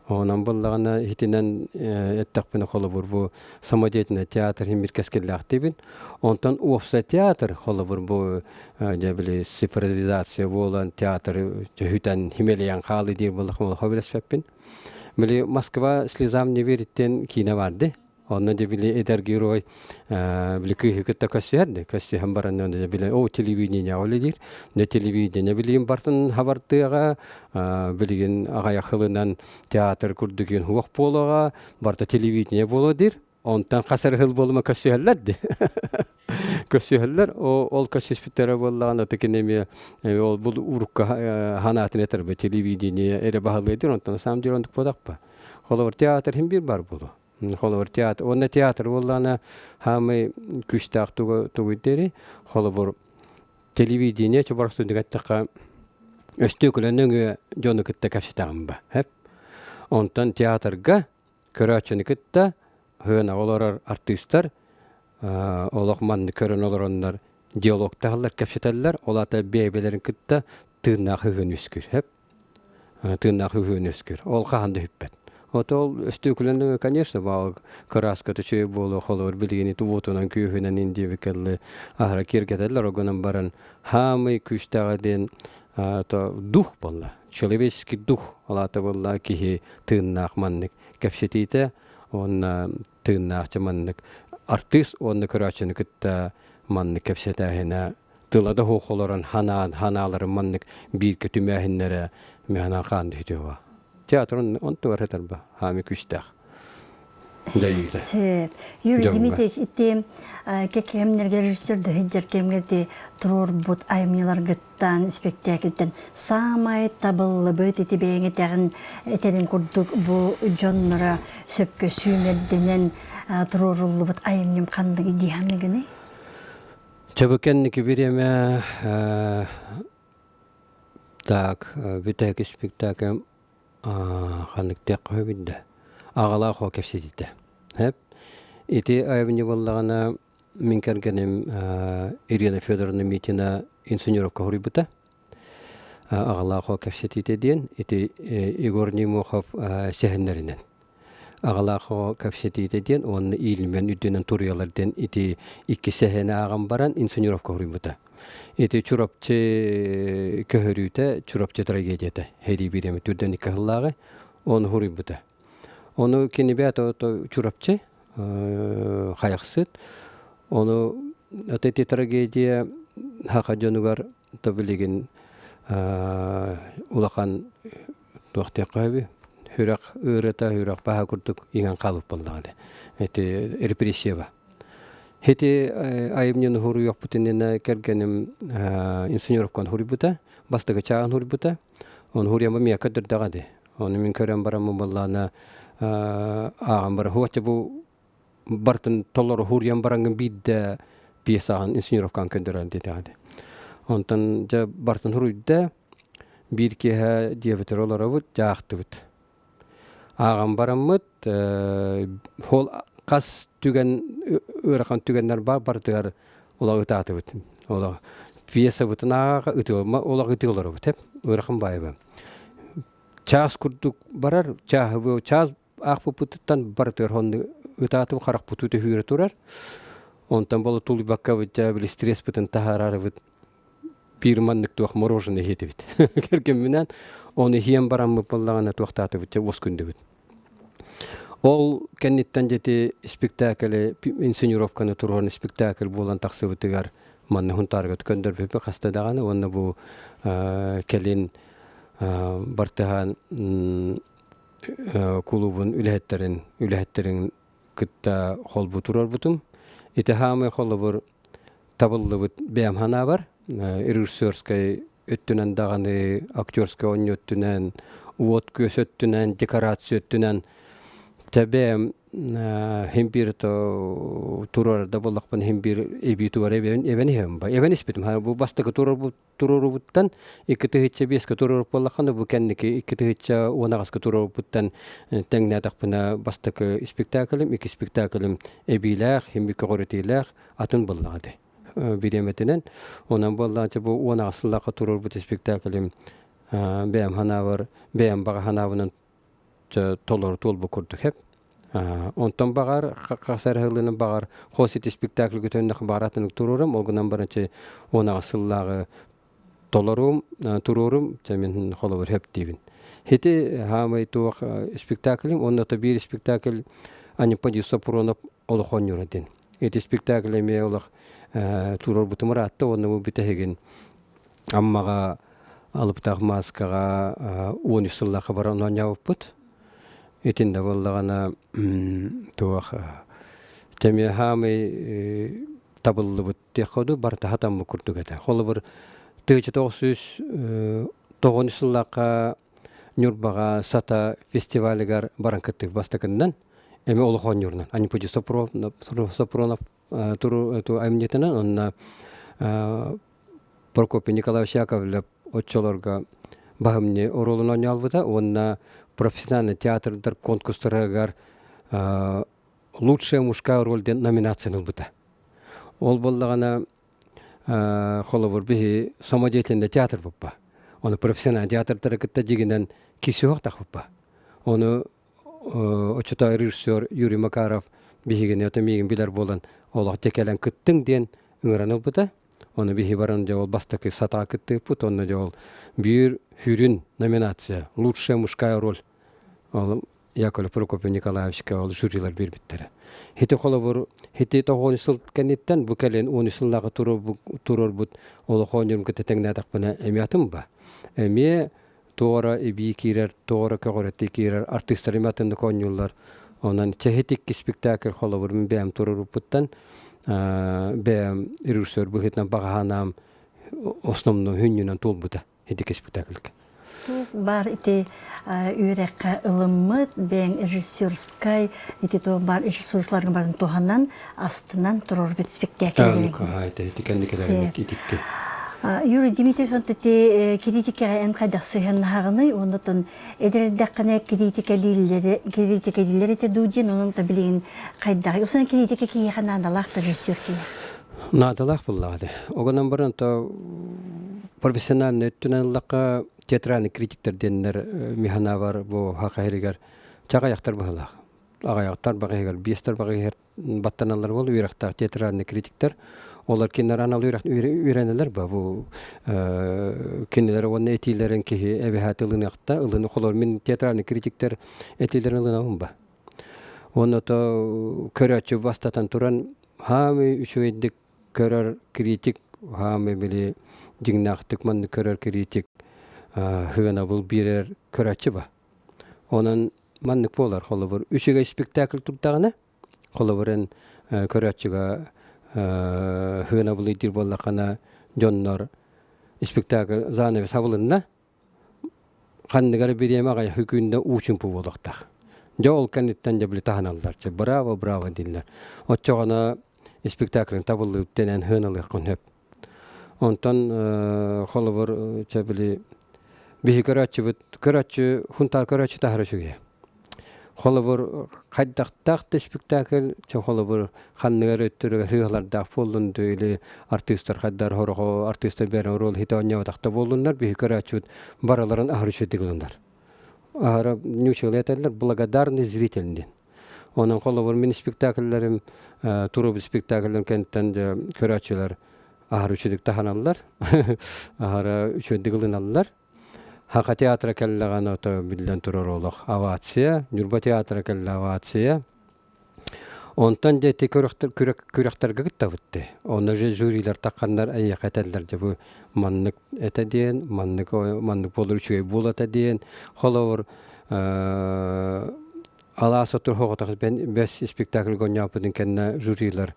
Онан боллагана хитинен эттакпына холобур бу самодеятельный театр химир кескеллак дебин. Онтан офса театр холобур бу жабили цифровизация болан театр хүтен химелиян халы дей болдық мол хобилеспеппин. Били Москва слезам не вериттен кино барды. Онна жабили эдер герой били кыйкытта көссерди. Көссе хамбаран жабили о телевидение оледир. Не телевидение билим бартын хабартыга билген агай хылынан театр курдуген хуак болога барта телевидение болодир. Онтан касар хыл болма көссерлерди. Көссерлер ол көссеспиттер боллаган текенеме ол бул урукка ханатын этер бе телевидение эре баалыдыр. Онтан сам жорондук бодакпа. Холор театр хим бир бар болу. Холобур театр, онна театр боллана хамы күштак тугуйдери, холобур телевидение чобарсту дигаттакка өстөкөлөнөңө жону кытта капситагымба. Хеп. Онтан театрга көрөчүнү кытта хына олар артисттар олокманды көрөн олорондар диалогтагылар капситаллар, олата бебелерин кытта тырнак хыгын үскүр. Хеп. Тырнак хыгын үскүр. Ол каанды хүппет. Отол өстөкөлөнү, конечно, бал краска төчө боло холор билгени тубутунан күйүнөн индивикелли ахара киргетелер огонан баран хамы күчтагаден то дух болла. Человеческий дух алата болла ки тыннак маннык капсетите он тыннак чаманнык артист он көрөчүнү кытта маннык капсетахена тылада хохолорон ханалары маннык бир көтүмәһиннәре механа канды хүтөба. Театрын он туаретер ба хами күштах. Юрий Дмитриевич итте кекемнерге режиссерді хиджеркемгеде турор бут аймилар гыттан спектакльтен самай табылы бөт ити бейңе тәгін этенен курдук бу жоннора сөпкө сүймерденен турорулы бут аймнем кандыгы дияныгыны? Чабыкенники биреме так битеки спектакль ханнык тек көбүндө агала хо кепсетите. Хеп ити айвни боллагана мен кергенем Ирина Федоровна Митина инженеровка хурибута. Агала хо кепсетите ден ити Игорь Немохов сехеннеринен. Агала хо кепсетите ден он илмен үдөнөн турыялардан ити икки сехене аган баран инженеровка хурибута. Ити чурапчы көһөрүтө чурапчы трагедияда хеди биреме түрдөн икаллагы он хурибута. Onu kini beta to çurapçı hayaksit onu эти трагедия хака жонугар табилигин улахан туахты кайбы хүрак ырата хүрак баха курдук иган калып болдагы. Эти репрессия. Хети айымнен хуру япутинена кергенем инсенеровкан хурибута, бастыга чаган хурибута. Он хурияма мия кадыр дагады. Он мин көрем барамы боллана аган бар хуача бу бартын толлор хуриян барангын бидде пьесаган инсенеровкан көндөрөн дедагады. Онтан жа бартын хуруйда bir kehe diyebilir olarak jaaktыбыт. Ağam baramıt hol kas tügen ırakan tügenler bardıgar ola ıtatıbıt. Ola piyasa bıtın ağa ıtılma ola ıtılar bıt hep ırakan bayba. Çağız kurduk barar çağız ağpı pıtıttan bardıgar hondu ıtatıbı karak pıtıtı hüyre turar. Ondan bolu tuli bakka bıtça bili stres bıtın taharar bıt. Bir manlık tuğ morоженое yedibit. Kerkeminen onu hiyen baramı bolağına tuğtatıbıtça oskundubit. Ol kennitten jeti spektakle insenировканы турган спектакль болан таксыбытыгар манны хунтарга көндөрбөп кастадаганы онна бу келин бартыган клубун үлехеттерин кытта холбу турар бутум ите хамы холбур табыллыбыт бемхана бар режиссерскай өттүнен даганы актерскай ойнөттүнен уот көсөттүнен декорация өттүнен Tabii hem bir turor da bollakpan hem bir ebitu var eveni hem ba eveni ispetim ha bu bastaki turor buttan ikiti hitçe beske turor bollakanda bu kendiki ikiti hitçe onagas turor buttan tengne takpına bastaki spektaklim iki spektaklim ebiler hem bir koritiler atın bollagdı bilemetinen onan bollaça bu onagasla turor but spektaklim beam hanavar beam baga hanavının tolor tol bu kurduk hep. Ondan bağır kasar hılının bağır hosit spektakl götönnek baratını tururum oğundan barınca ona asıllağı tolorum tururum çemin holur hep divin. Heti hamay tuğ spektaklim onda da bir spektakl ani padi sopronop olohonyuradin. Eti spektakl me olaq turur butumur attı onu bu bitehegin. Ammaga alıp tağmaskaga 10 yıllığa baran oynayıp but. Etinde bollagana tuğ temi hamay tabıllı but tekodu barta hatam mı kurduk ete. Holu bir tığcı 9 yıllığa Nürbaga sata festivaligar baran kıttık bastakından emi olohonyurnan. Ani pudi Sopronov turu ayımnetinen onna Prokopy Nikolaevич Yakovlev otçolarga bahımne orolun oynalbıda onna профессиональный театрдар конкурстарыгар лучшая мужская роль ден номинацияны бута. Ол болдагана холовор бихи самодеятельный театр буппа. Оны профессиональный театрдар кытта жигинен киши ок так буппа. Оны очута режиссер Юрий Макаров бихиген өтөмеген билер болан олак текелен кыттың ден ыңыраныл бута. Оны бихи баран жол бастакы сата кытты бут, оны жол бир хүрүн номинация лучшая мужская роль. Ол Яковлев Прокопий Николаевичке ол жюрилар бербиттер. Хете холобор хете 9 жыл кенеттен бу келен 10 жылдагы турор бут ол хонжум кететеңне такпына эмиятым ба. Эми тора эби кирер тора көгөрөтти кирер артисттер эмиятын конюллар. Онан чехетик спектакль холобор мен бем турор буттан бем режиссер бу хетнан баганам основной хүннүнөн толбута хетик спектакльге. Бар ити үйрекке ылыммыт, бен режиссерскай, ити то бар режиссерлардың барын туханнан астынан турор бит спектакль. Юрий Дмитриевич, он тете критика эн кайдаксыгын хагыны, онтон эдердаккана критика дилleri те дудин, онун та билген кайдак. Осына критика кийханан далак режиссер ки. Надалах буллады. Огонан баран то профессиональный өттүнен театральный критиктер деннер механа бар бу хакайригер чагаяктар бахалах. Агаяктар багыгер, бестер багыгер баттаналар болду, уйракта театральный критиктер. Олар кинеран алырак үйренелер ба бу кинелер онны этилерин ки эбехатылын якта, ылыны холор мен театральный критиктер этилерин ылынабын ба. Оны то көрөчү бастатан туран хамы үчөйдик көрөр критик хаме били жигнактык манны көрөр критик хыгана бул бирер көрөчү ба. Онан маннык болар холобур үчүгө спектакль турдагына холобурен көрөчүгө хыгана бул идир боллакана жоннор спектакль занавес сабылынна канныгар биремагай хүкүндө учумпу болоктак. Жол каниттан жабли таханалларчы. Браво, браво диллер. Отчогона спектакльын табылып тенен хыналык конеп. Онтон холобур чабли бихи көрөчү хунтар көрөчү тахарышыгы. Холобур кайдактакты спектакль чо холобур ханныгар өттөрүгө хыгаларда болунду или артисттер кайдар хорого артисттер берен рол хитоnya такта болундар бихи көрөчү бараларын ахырышы дигилдар. Ара нюшелетерлер благодарны зрительден. Онан холобур мен спектакльлерим туруп спектакльлерин кенттен көрөчүлөр ахырычыдык таханаллар. Ара үчөдигилналлар. Хака театра келлаган ото билден турар олох авация, Нюрба театра келла авация. Онтан дети күрөктөргө кыттабытты. Оны же жюрилер таккандар аяк этелдер же бу маннык этеден, маннык болор үчөй болот этеден. Холовор ала сотур хоготак бес спектакль гоньяпыдын кенне жюрилер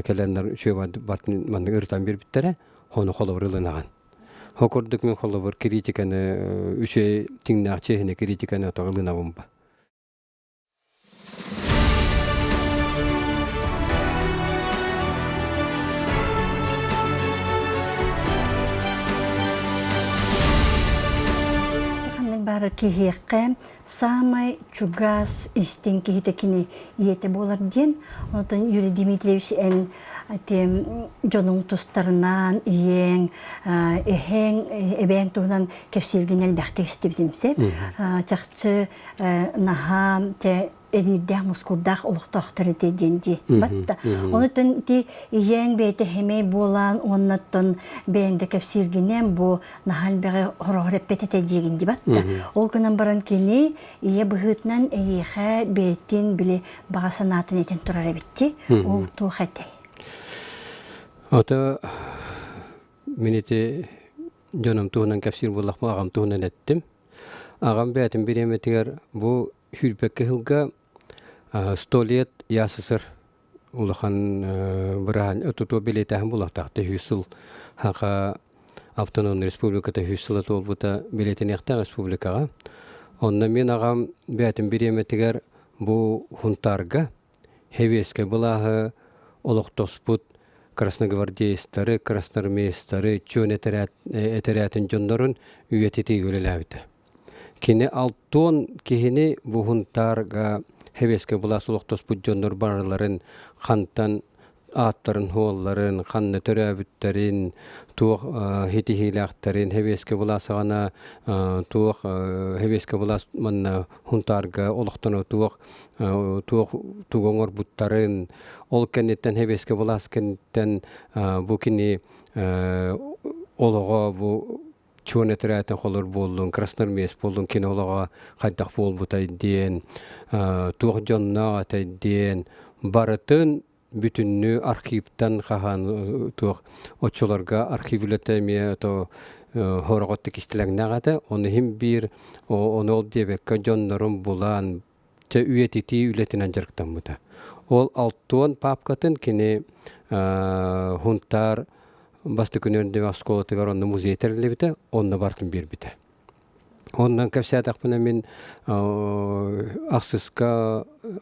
келендер үчөй маннык ыртан бербиттере, хону холовор ылынаган. Хокурдук мен холобур критиканы үчөй тиңнак чехине критиканы тогылына бомба. Ханның бары кихекке самай чугас истин кихитекини иете болар ден. Онтон Юрий Дмитриевич тем жонун тустарынан иен эхен эбен тугунан кепсилген элбахты истибдимсе чакчы наха те эдиддах мускурдах олуктактыр денди батта онутон ти иен бете хеме болан оннаттон бенде кепсилгенен бу нахалбеге хорорепетете дегенди батта ол күнөн баран кини ие быгытнан эйеха бетин биле багасанатын этен турар битти ол тухате. Ota miniti jonum tuğunan kefsir bullakma ağam tuğunan ettim. Ağam beyatim bir emetiger bu hülpekke hılga stoliyet yasısır ulakhan bırahan tutu biletahın bullaktaqtı hüsül haqa Avtonom Respublikata hüsülat olbuta biletin ekta Respublikaga. Ondan men ağam beyatim bir emetiger bu huntarga heveske bulahı oluktosput красногвардейстары, красноармейстары, чөн этерятын жондорун үйетити гөлеләбите. Кини алтон кихини бухунтарга хевеске буласылыктос бу жондор барларын хантан аттарын хоолларын, ханны төрөбүттерин, туох хитихилактарын хевеске буласагана туох хевеске булас манна хунтарга олоктоно туох тугоңор буттарын ол кенеттен хевеске булас кенеттен бу кини олого бу чөнөтөрөтөн холор болдун, красноармейс болдун, кинолого кайдак болбутай диен, туох жонна атай диен, барытын бүтүннү архивтан хахан туох очолорга архивлетемия то хороготты кистелегнагата, оны хим бир оны ол дебекке жоннорун булан те үйетити үлетинен жарктан бута. Ол алтуан папкатын кини хунтар басты күнөрүндө асколотыгар онны музей терлебите, онны бартын бербите. Ondan kefsiyataqpına men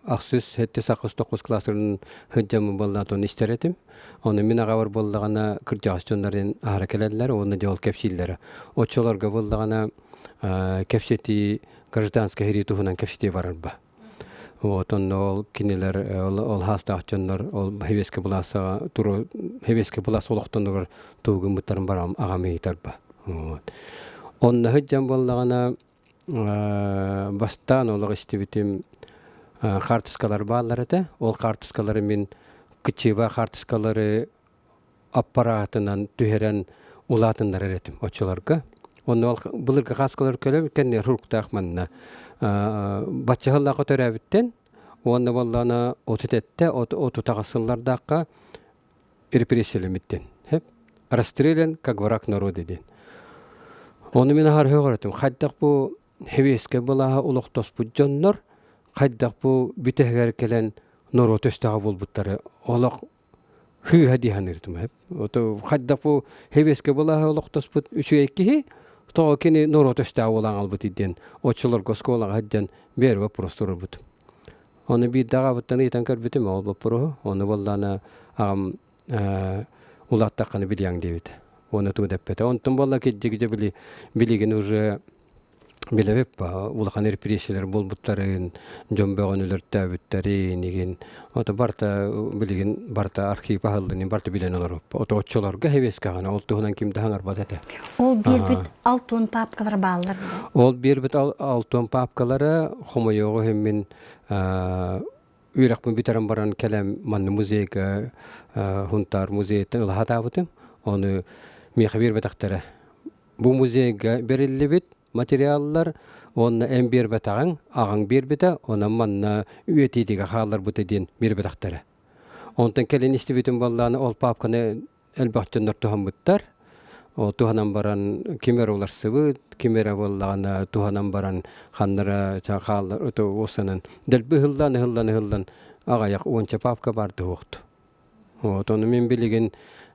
Aksüs hette 8-9 klasların hıccamı bollatını isteretim. Onu men ağavar bollagana kırjağışçonların ahara kelediler, onu jol kepsilleri. Oçolarga bollagana kepsiyeti гражданский херитуһунан кепсити барарба. Вот он ол кинелер ол хастахчоннор ол хевеске буласа туру хевеске буласа олоқтондор тугун буттарын барам агамейтарба. Вот. Он хыджам боллагана бастан олог истибитим картыскалар бааларыта. Ол картыскалары мен кычыба картыскалары аппаратынан түһерен улатындар эретим очолорга. Onu bulurga kaskalar köle kendi hurktaq manna batçahalla qatarabitten onu vallana otutette otu taqasıllardaqqa репрессиялемиттен. Хеп расстрелян как враг народа ден. Оны мен ахар хөөрөтүм. Хаддак бу хевеске булаха улуктос бу жоннор хаддак бу бүтегер келен народ өстөгө болбуттары. Олок хы хадиханырдым хеп. Ото хаддак бу хевеске булаха улуктос бу 3-2 то кини народ өстөгө болан албыт иден. Очолор госколага хаддан бер вопрос турбут. Оны bir dağa buttan iten körbütüm ol bopuru. Onu bollana agam ulattaqını bilyan debit. Onu tu deppete. Ondan bolla kejjige biligin уже билебеп улахан репрессиялар болбуттарын жомбогон өлөртөбүттөрү неген ото барта билигин барта архив ахылдын барта билен олор ото очолорго хевеске гана ол тугунан кимде хаңар батете Ол бирбит алтын папкалар баалар. ол бирбит алтын папкалары хомойого хеммен үйрөкмүн битерен баран келем манны музейге хунтар музейден ылахатабытым оны меха бирбетактары бу музейге берилибит материаллар онна эм бербетаган аган бербете онан манна үйетидиге халар бутедин бербетактары онтан келен истибитин балланы ол папканы элбахтындар тухамбыттар о туханан баран кимер олар сыбыт кимер боллагана туханан баран ханнара чахалар ото осанан делби хылдан агаяк онча папка барды окту отону мен билеген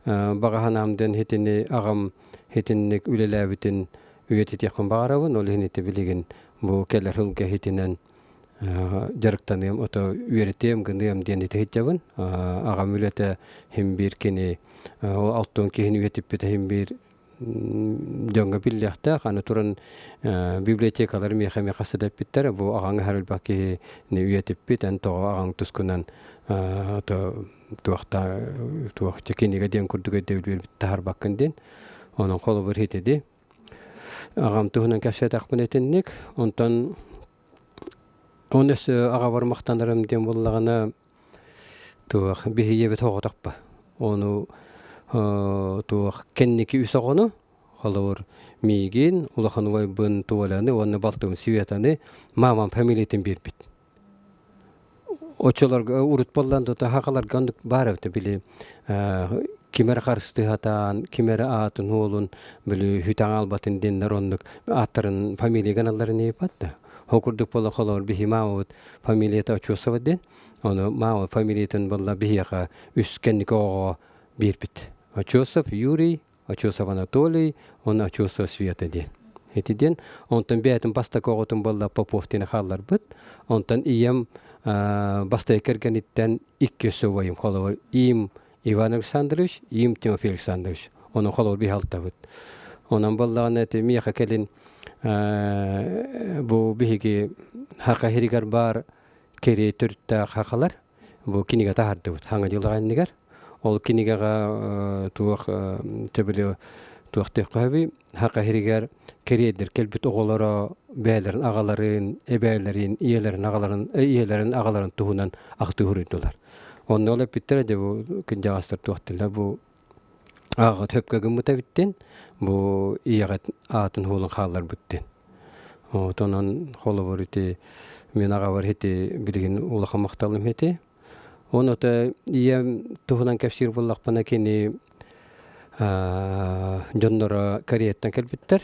багаханамден хетини агам хетинник үлелебитин үйетит якын багарабын ол хенете билеген бу келер хылга хетинен жарыктаным ото үйретем гындым денете хетjabын агам үлете хем бир кени алтын кени үйетип бете хем бир жонга биллехта каны туран библиотекалар мехами касадап биттер бу агаң харыл баки не үйетип битен то агаң тускунан ото туакта кениге ден курдуга девил тахар бакканден онун колу бир хетеди агам туһунан кәшәт акмынетенник онтан онес ага бармактандарым дем буллагана туах бихиебе тоготакпа ону туах кенники үсөгөнү халыр миген улаханвай бын туаланы онны балтым сиветаны мамам фамилиятын бербит очолорго урут болланды та хакалар гандык барыбты били кимер карысты хатан кимер атын олун били хүтаң албатын деннер ондук аттарын фамилия каналлары не патта хокурдук бола холор бихимаут фамилията очосова ден ону маа фамилиятын болла бихияка үскенник ого бербит очосов Юрий очосов Анатолий он очосов Света ден этиден онтан бетин бастакоготун болла Поповтин халлар бит онтан ием бастай кергениттен иккесе вайым холор им Иван Александрович, им Тимофей Александрович. Он ухолол бихалтавит. Он амбаллан эти мияха келин бу бихиги хака хиригар бар кери түртта хакалар. Бу кинига тахардывит. Ханга жылганнигар. Ол кинигага туах тебеле туахты каби хака хиригар керидер келбит оголора бәйләрен агаларын, эбәйләрен, иеләрен агаларын туһунан акты хүрүдүләр. Onu olep bittere de bu kinjağastır tuhtilla bu ağa töpke gümüte bitten bu iyagat atın holun hallar bitten. O tonan holu var iti men ağa var heti bilgin ulaqa maqtalım heti. Onu da iyem tuhunan kefsir bullaq bana kini jonnora kariyetten kelbitter.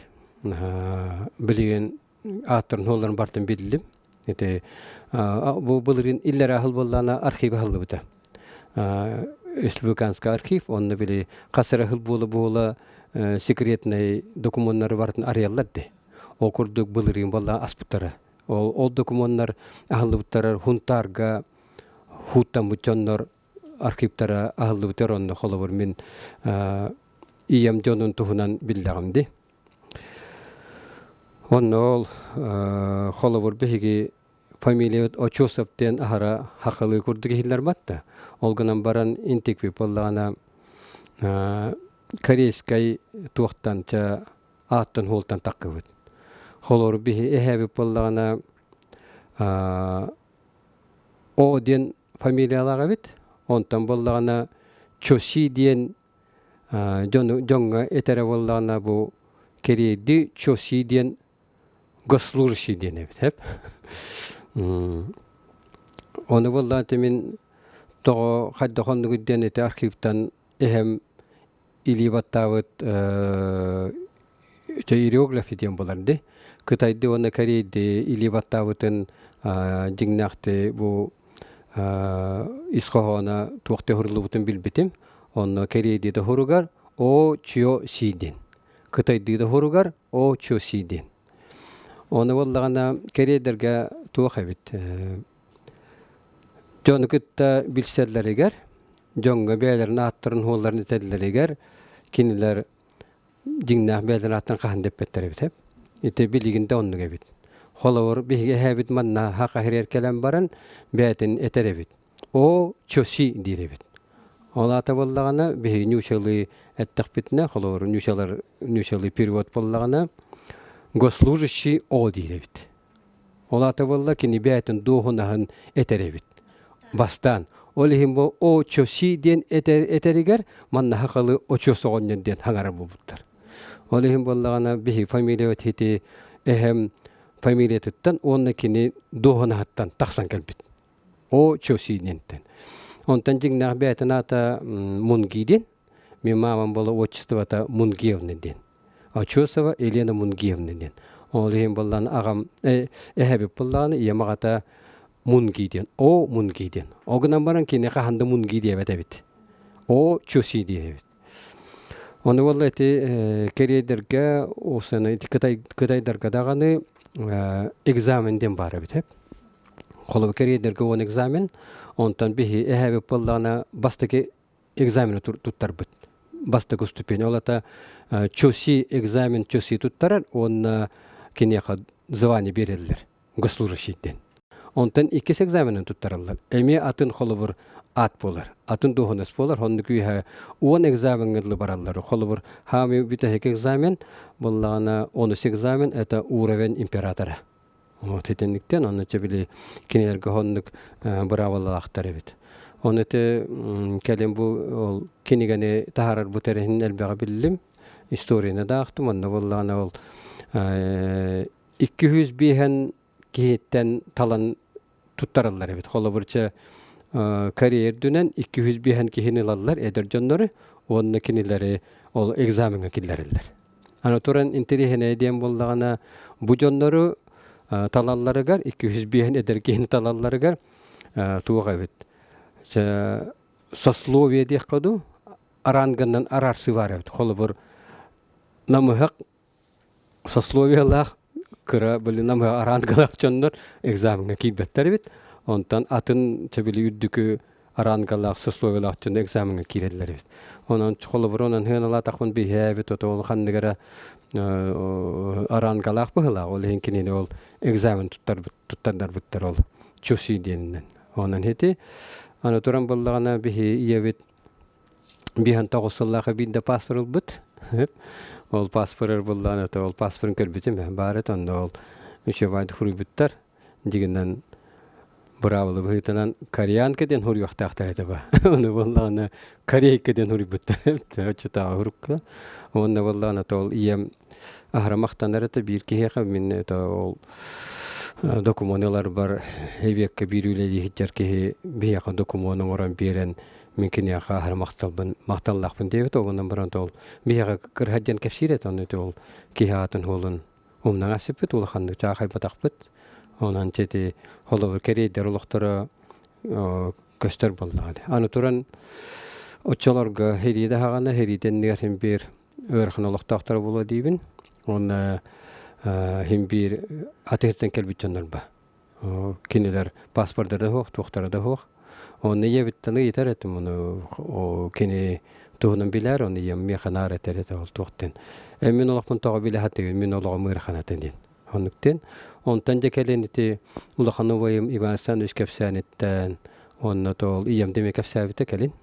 Bilgin atın holların bartın bildim. Ete bu bulurun iller ahıl bollana arxiv ahıldı bita. Республиканский архив, он били касырахыл була секретный документтары бартын арияллады. Ол курдук былырын болла аспыттары. Ол документтар ахылдыбыттары хунтарга хуттан бутчоннор архивтары ахылдыбыттар онны холобор мен ием жонун тухунан билдагымды. Онны ол холобор бихиги фамилия Очосовтен ахара хакылы курдук хиллер батта. Олганан баран интекпи боллагана корейской туактанча аттан холтан таккыбыт. Холор бихи эхеби боллагана Оден фамилиялага бит. Онтан боллагана Чоси диен жонга этере боллагана бу керейди Чоси диен госслужащий диен бит хеп. Оны боллаган темин то хадда хондугуден эте архивтан эһэм илибаттабыт иероглиф диэн боларды. Кытайды оны Корейде илибаттабытын жигнахты бу исхоона туохте хурлубутун билбитим. Онно Корейде да хуругар о чио сидин. Кытайды да хуругар о чио сидин. Оны боллагана Корейдерге туох эбит. Жонукутта билселлеригер, жонга бәлерин аттырын хуолларын ителлеригер, кинилер жигнах бәлерин аттырын кахан деп беттеребит. Ите билигинде оннук эбит. Холовор биһиге хэбит манна хака хирер келен баран бәтин этеребит. О чоси диребит. Олата боллагана биһи нюшалы эттекбитне, холовор нюшалы перевод боллагана госслужащий о диребит. Олата болла кини бәтин духунаһын этеребит. Бастан. Олихим бо о чоси ден этеригер манна хакалы очосогоннен ден хаңара булбуттар. Олихим боллагана биһи фамилия өтити эһем фамилия туттан онна кини духунахаттан тахсан келбит. О чоси дентен. Онтан жигнах бәтин ата Мунгиден, мен мамам бола отчествата Мунгиевна ден. Очосова Елена Мунгиевна ден. Олихим боллан агам эһебип боллагана ямагата Мунгиден, о Мунгиден. Огынан баран кини каханда Мунгидия бетебит. О чоси дебит. Оны болла эти Корейдерге осаны Кытайдерге даганы экзаменден бары бит. Холов Корейдерге он экзамен, онтан биһи эһебип боллагана бастыки экзамен туттар бит. Бастыки ступень. Олата чоси экзамен чоси туттарар, он кинеха звание берелер. Госслужащийден. Онтан иккес экзаменен туттаралар. Эми атын холовор ат болар. Атын духонес болар. Хонны күйе он экзаменгерлы бараллар. Холовор хами битехек экзамен боллагана 10 экзамен это уровень императора. Вот этениктен онны чебили кинерге хоннык браваллахтар бит. Оны те келем бу кинигане тахарар бу терехин элбега биллим. Историяны да актым. Онны боллагана ол 200 биһен киһиттен талан туттараллар бит. Холобурча карьердүнен 200 биһен киһини лаллар эдер жоннору, онны кинилери ол экзаменге киллерилер. Аны туран интерехене дем боллагана бу жоннору талалларыгар 200 биһен эдер киһини талалларыгар туга бит. Сословие дехкаду аранганнан арарсы бар бит. Холобур намыхак сословиялах кыра билинам арангалак жоннор экзаменге кийбеттер бит. Онтан атын чебили үддүкү арангалак сословиялак жон экзаменге кирелер бит. Онан чолобур онан хенала такмын бихебит отол хандыгара арангалак быгыла ол хенкинени ол экзамен туттардар биттер ол чуси денен. Онан хети аны туран боллагана бихи иебит бихан тагысыллага бинде паспорт бит. Ол паспорт булланы ол паспортын көрбүтүм бары тонда ол үчө вайд хурбуттар дигенден бравалы быйтанан кореянкеден хурюктактар этеба. Оны булланы корейкеден хурбуттар. Чыта хурукка. Оны булланы ол ием ахрамактандар эте бир кеге мен ол документлар бар эбекке бирүледи хиттер бияка документын оран берен мümkün ya kahar maqtallıqpın deyip ondan baran tol biyaga kırhadjan kefsiret onu tol kihatın holun umnan asıpıt ol xandı çaqay bataqpıt onan çeti holu Koreyder uluqtara köster bolladı. Аны туран очолорга херide hagana heriden nerin bir örxün uluqtaqtar bola deyibin. Onu hem bir ateşten kelbitçanlar ba. Kiniler pasportları da hoq, toqtara da hoq. Onu yebittanı yeter etim onu o kini tuğunun biler onu yemme xanar eteret ol toqten. Emin olaqpın tağı bile hatta min olağı mırxanaten din. Onukten ondan jekeleniti ulaqanu vayım ivansan üskepsanetten onu tol iyem demek kefsavite kelin.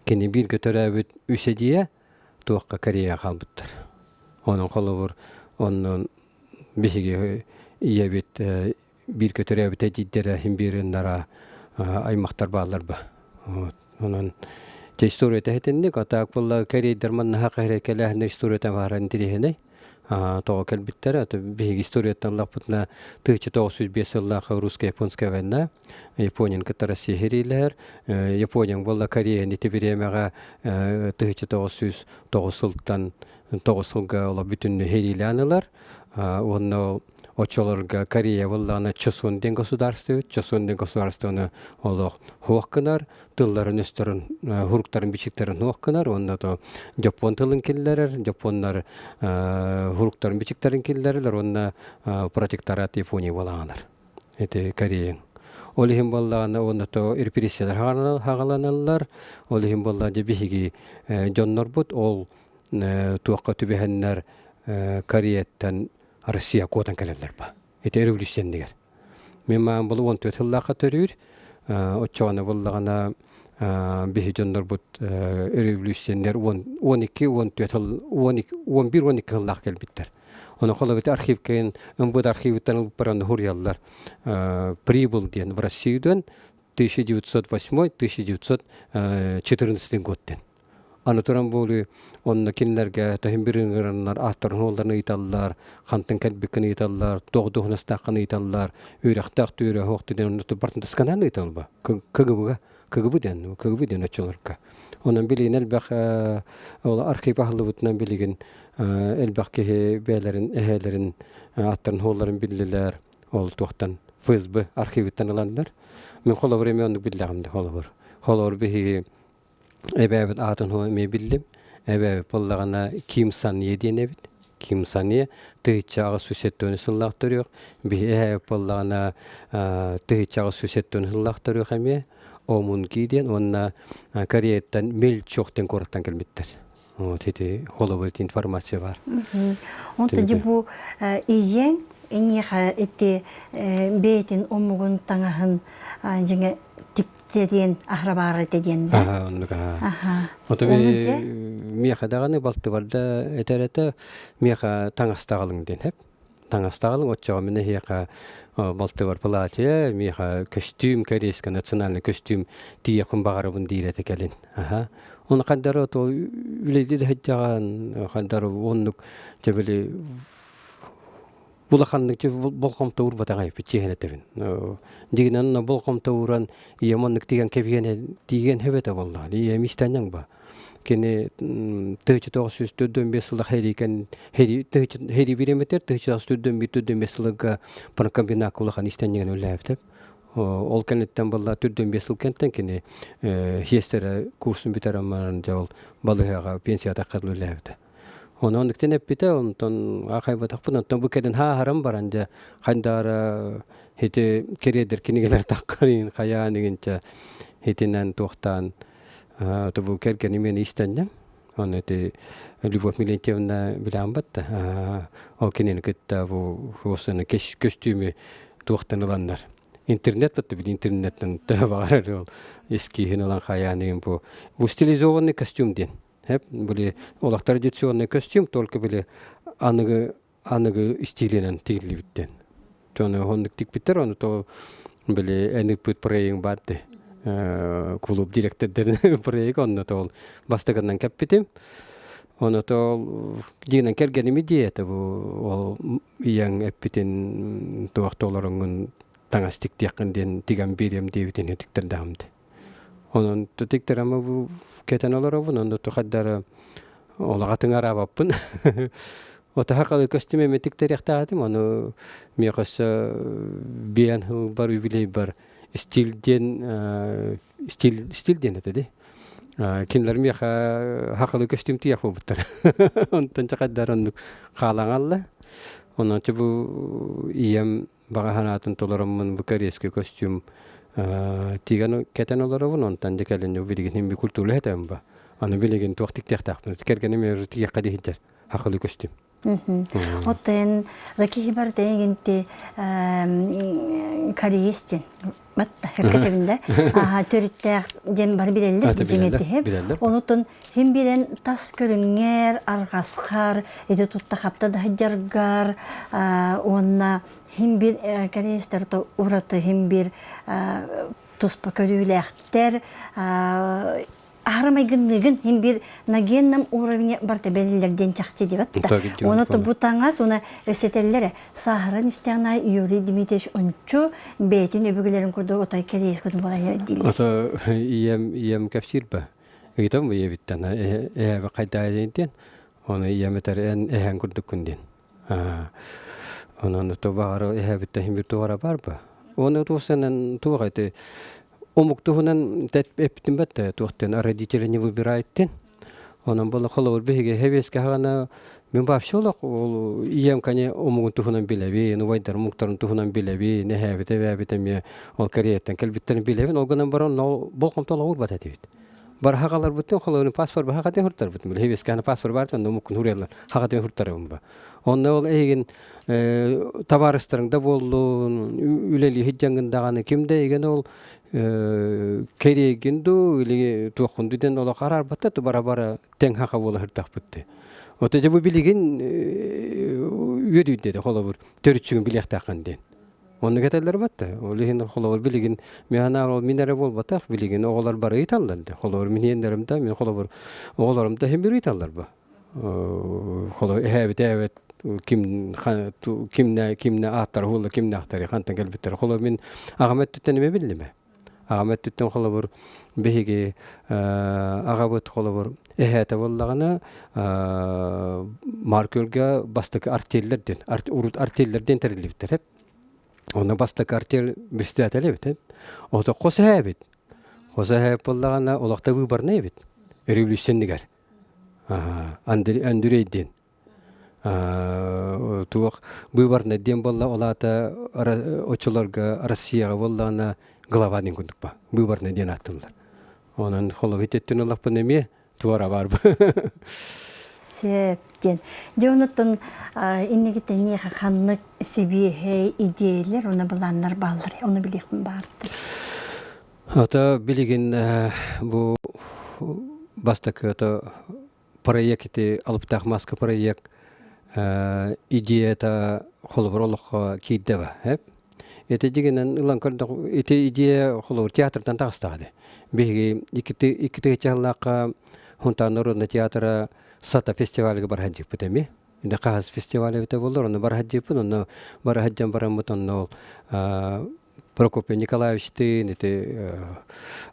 Kini bir götürübüt üsediye tuaqqa Koreya qalbıttar. Onun qolubur onun bihigi iyebit bir götürübüt ejiddere him birinlara аймақтар балар ба. Онан история тәһетенне катак булла Корейдер манна хакыра келәһне история баран тирехне. тоҕо келбиттер аты биһиги историяталлаппытна 1905 ыллаах русско-японская война Япониян кытта Россия херилер Япониян болла Кореян итибиремега 1909 сылтан 9 сылга ола бүтүн херилянылар онно очолорга Корея болланы Чосун ден государствоны олох хуаккынар тылларын өстөрүн хуруктарын бичиктерин хуаккынар онно то Жапон тылын киллерер Жапоннар хуруктарын бичиктерин киллерлер онна протекторат Япония болаганар эти Корея олихим болланы онно то репрессиялар хагаланалар олихим болла жебихиги жоннорбут ол туакка түбехеннер Кореяттан Россия котан келелер ба. Это революцион дегер. Мен маан болу 14 хыллақа төрүр. Очоғаны боллағана бихи жондар бұд революционер 11-12 хыллақ келбиттер. Оны қолы бет архив кейін, бұд архивіттен бараны хурьялар прибыл ден в Россиюден 1908-1914 годтен. Аны туран болу онна кинлерге тахин бириннер аттарын олдарны италлар, хантын калбикканы италлар, тогдухнастакканы италлар, үйрактак түйрө хоктуден оннуту бартын таскананы италба. КГБ ден очолорка. Онан билин элбак ол архив ахлыбытынан билигин элбак ке бээлерин эхелерин аттарын олдарын биллилер, ол тохтан ФСБ архивиттен аландар. Мен коло время онду биллегимди холор бихи Эбэбит атын хо эме биллим. Эбэбит боллагана Ким Санье денебит. Ким Санье тыйчагы сүсеттөөнү сыллактырык. Эбэбит боллагана тыйчагы сүсеттөөнү сыллактырык эме. Омунки ден онна Кореяттан Мельчоктен кораттан келбиттер. Вот эти холобырт информация бар. Онто жибу иен энеха эти бейтин омугун таңаһын жеңе теден ахрабары теден да. Ага. Ото меха даганы балты барда этерете меха таңастагалың ден хеп. Таңастагалың отчого мене хека балты бар платье, меха костюм, корейский национальный костюм тие кумбагарыбын дирете келин. Ага. Оны кандары то үледи де хаттаган кандары оннук жебели Булаханнык болком таур батагай пичехенетевин. Дигинан болком тауран ямоннык тиген кевгене тиген хебете болла. Ие мистаняң ба. Кене 1945 жылда хери биреметер 1945 жылга паркомбинат кулахан истаняң өләптеп. Ол кенеттен болла 45 жыл кенттен кене хестер курсын битераман жол балыга пенсия таккырлы өләпте. Onun için hep bite ondan akayba takpın ondan bu kedin haram barınca kandara hiti keredir kinigeler takkarın kayanıgınca hitinden tohtan bu kerken meni istendim. Onu eti Любовь Милентьевна bilen battı. O kinin kitta bu olsun kostümü tohtan olanlar. İnternet battı bir internetten var ol eski hinalan kayanıgın bu. Bu stilizovanный костюм den. Hep böyle olak традиционный костюм только böyle anıgı stilinden tigilibitten. Onu hondik tikbitter onu to böyle enip put praying battı. Klub direktörlerin praying onu to bastagandan kapitim. Onu to dinan kergenimi diyete bu yang epitin tuaktolarının tangastik diakından tigan birem diyetin etikter damdı. Onun tutikter ama bu keten olarak bunun da tuhaddara olağatın arabapın. O tahakalı kostüme metikter yaktadım onu miyakasa biyan hıl bar übiley bar stilden etedi. Kinler miyaka hakalı kostüm tiyak bu butar. Ondan çakaddar onu kalanalla. Onun için bu iyem bağahanatın tolarımın bu karyeski kostüm Tigan keten olarak bunun ondan dekelin bilgin hem bir kültürlü hetem ba. Anı bilgin tuaktik tehtakpın. Kerkenim erti yakadi hinter. Haklı kostüm. Oten laki hibar deyinti kariyestin. Batta herketevinde. Törütte dem bar bileller jengeti hep. Onutun hem bilen tas körünger argaskar ede tutta kapta da jargar onna hem bir kariyester to uratı hem bir tuspa körüлектер армайгынныгын hem bir нагенном уровне барта белилерден чакчы деп атта. Оны тубутаңас, оны өсетеллере Сахаран истяна Юрий Дмитриевич ончу бетин өбүгүлерин курду отай керейс күн бола диле. Ото ием кафсирба. Гитам бейбиттен кайда дентен. Оны иеметер эн курдук күнден. Onun tubağarı ehebette himbir tuvara barba. Onu tuğsanın tuğaydı. Omuk tuğunan ettim batta tuğten родители выбирают. Onun bolu xolor bege heveske hana men başolaq ol iyem kane omuk tuğunan bilevi, no vaydar muhtarın tuğunan bilevi, ne hevete ve me ol kariyetten kelbitten bilevi, olganan baron no bolqam tola ur batatıydı. Bar haqalar bütün xolorun paspor ba haqaten hurtar bütün. Heveske hana paspor bartan no mumkin huryalar. Haqaten hurtarım ba. Onda ol egen tavarыстарыңда болду, үлели хиджаңындаганы кимде еген ол керегинду или туакундуден ола карар батта ту бара-бара тең хака бола хыртак битти. Ота жабы билигин үйөдү холобур төрүчүгүн билектакан ден. Onu getirler battı. Olihin холобур билигин мена ол минере болбатак билигин оголар бар ыйталды. Холобур минендеримде мен холобур оголарымда hem bir ыйталдар ба. Холобур evet kimne ahtar hulda kimne ahtar kantan gelbitter xolo min agamet tüttenime bildime agamet tütten xolo bur behige agabet xolo bur ehete bollagana markörge bastık artellerden urut artellerden terilipter hep ona bastık artel bistatele bit o da qosabet bollagana olaqta bu ne bit revolüsyendigar andüreyden туак быйбарна дем болла олата очолорга Россияга боллана главадын күндүк ба быйбарна ден аттылар. Онун холо битеттен олаппын эме туара барбы. Септен. Дионуттун иннигите не ханнык сибихе идеялар оны буланнар балдар. Оны билекмин барды. Ата билеген бу бастык ата проекти алыптак маска проект идеята холборолық кейдева, хеп. Это дегенен илан көрдік, это идея холбор театрдан тағыстағады. Беге икті чағылаққа хунта народный театра сата фестивалігі бар хаджик бітеме. Инде қағыз фестивалі біте болыр, оны бар хаджик бұн, оны бар хаджан барамыт, оны Прокопий Николаевичтің,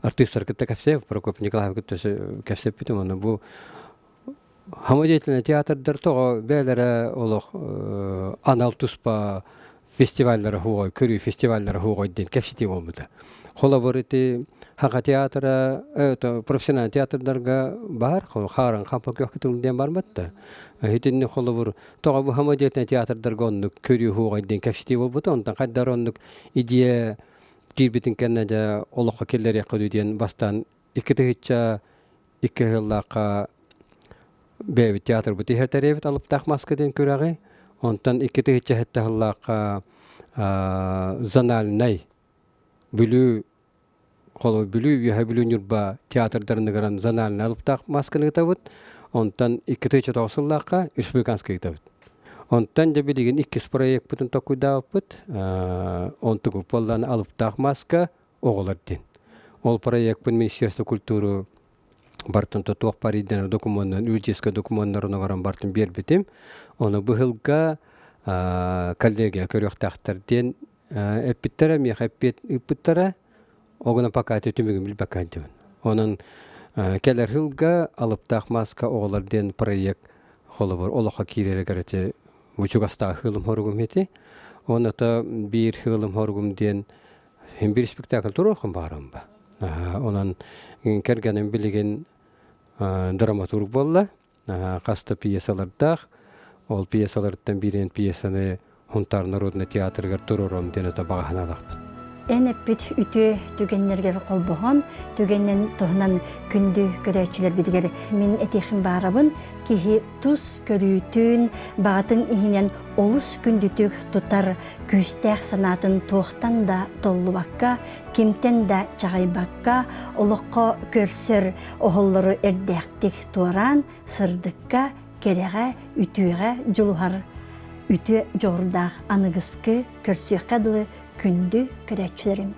артистар кітті кәфсеп, Прокопий Николаевич кітті кәфсеп бітем, оны бұл Хамадетельный театрдар тоға бәлері олық анал туспа фестивальдары хуғай, көрі фестивальдары хуғай ден кәпсеті болмады. Қола бір еті хақа театра, профессионал театрдарға бар, қарың қампақ өкітілден бар бәтті. Хетінне қола бір тоға бұл хамадетельный театрдарға онық көрі хуғай ден кәпсеті болмады. Ондан қайдар онық идея кирбетін кәннәді олыққа келер еқідуден бастан екі жыллаққа бәйбі театр бұты хәртәребет алып тақмаскаден көрәғи. Онтан икеті хетчі хетті ғыллаққа заналынай бүлі, қолы бүлі, үйе бүлі нүрба театрдарыны ғыран заналын алып тақмасканы ғытавыд. Онтан икеті хетчі тауысыллаққа республиканскы ғытавыд. Онтан да білеген иккес проект бұтын тоқуйдауып бұд. Онты күпалдан алып тақмаска оғыларден. Ол проект бұн Министерство культуры бартын туақ париден документын, үлческі документтарын оғаран бартын бербетім. Оны бұғылға коллегия көріқтақтарден әппеттері, меқ әппет үппеттері, оғына пақаты түмігін біл бақайдывын. Оның кәлер ғылға алып тақмаска оғыларден проект қолы бар, олыққа кейлері кәрәте ұчуғастағы ғылым хорғым еті. Оны та бір ғылым хорғымден бір спектакль тұру оқын барым ба. Онан кәргенім білеген драматург болла, қасты пьесалардақ, ол пьесалардан бірен пьесаны Хунтар народный театргар тұрырым дені табағына алақпын. Ән әппет үті түгеннергер қол бұған, түгеннен тұғынан күнді көрәтшілер бідігер. Мен әтекім барабын, кехи тұз көрүйтін, бағатын ихінен олыс күндітік тұтар күстәқ санатын тоқтан да толы баққа, кемтен да чағайбаққа, олыққа көрсір оғылары әрдәқтік туаран, сырдыққа, кереға, ütüға жылуғар. Үті жордақ анығысқы көрсіқадылы күнді көрәтшілерім.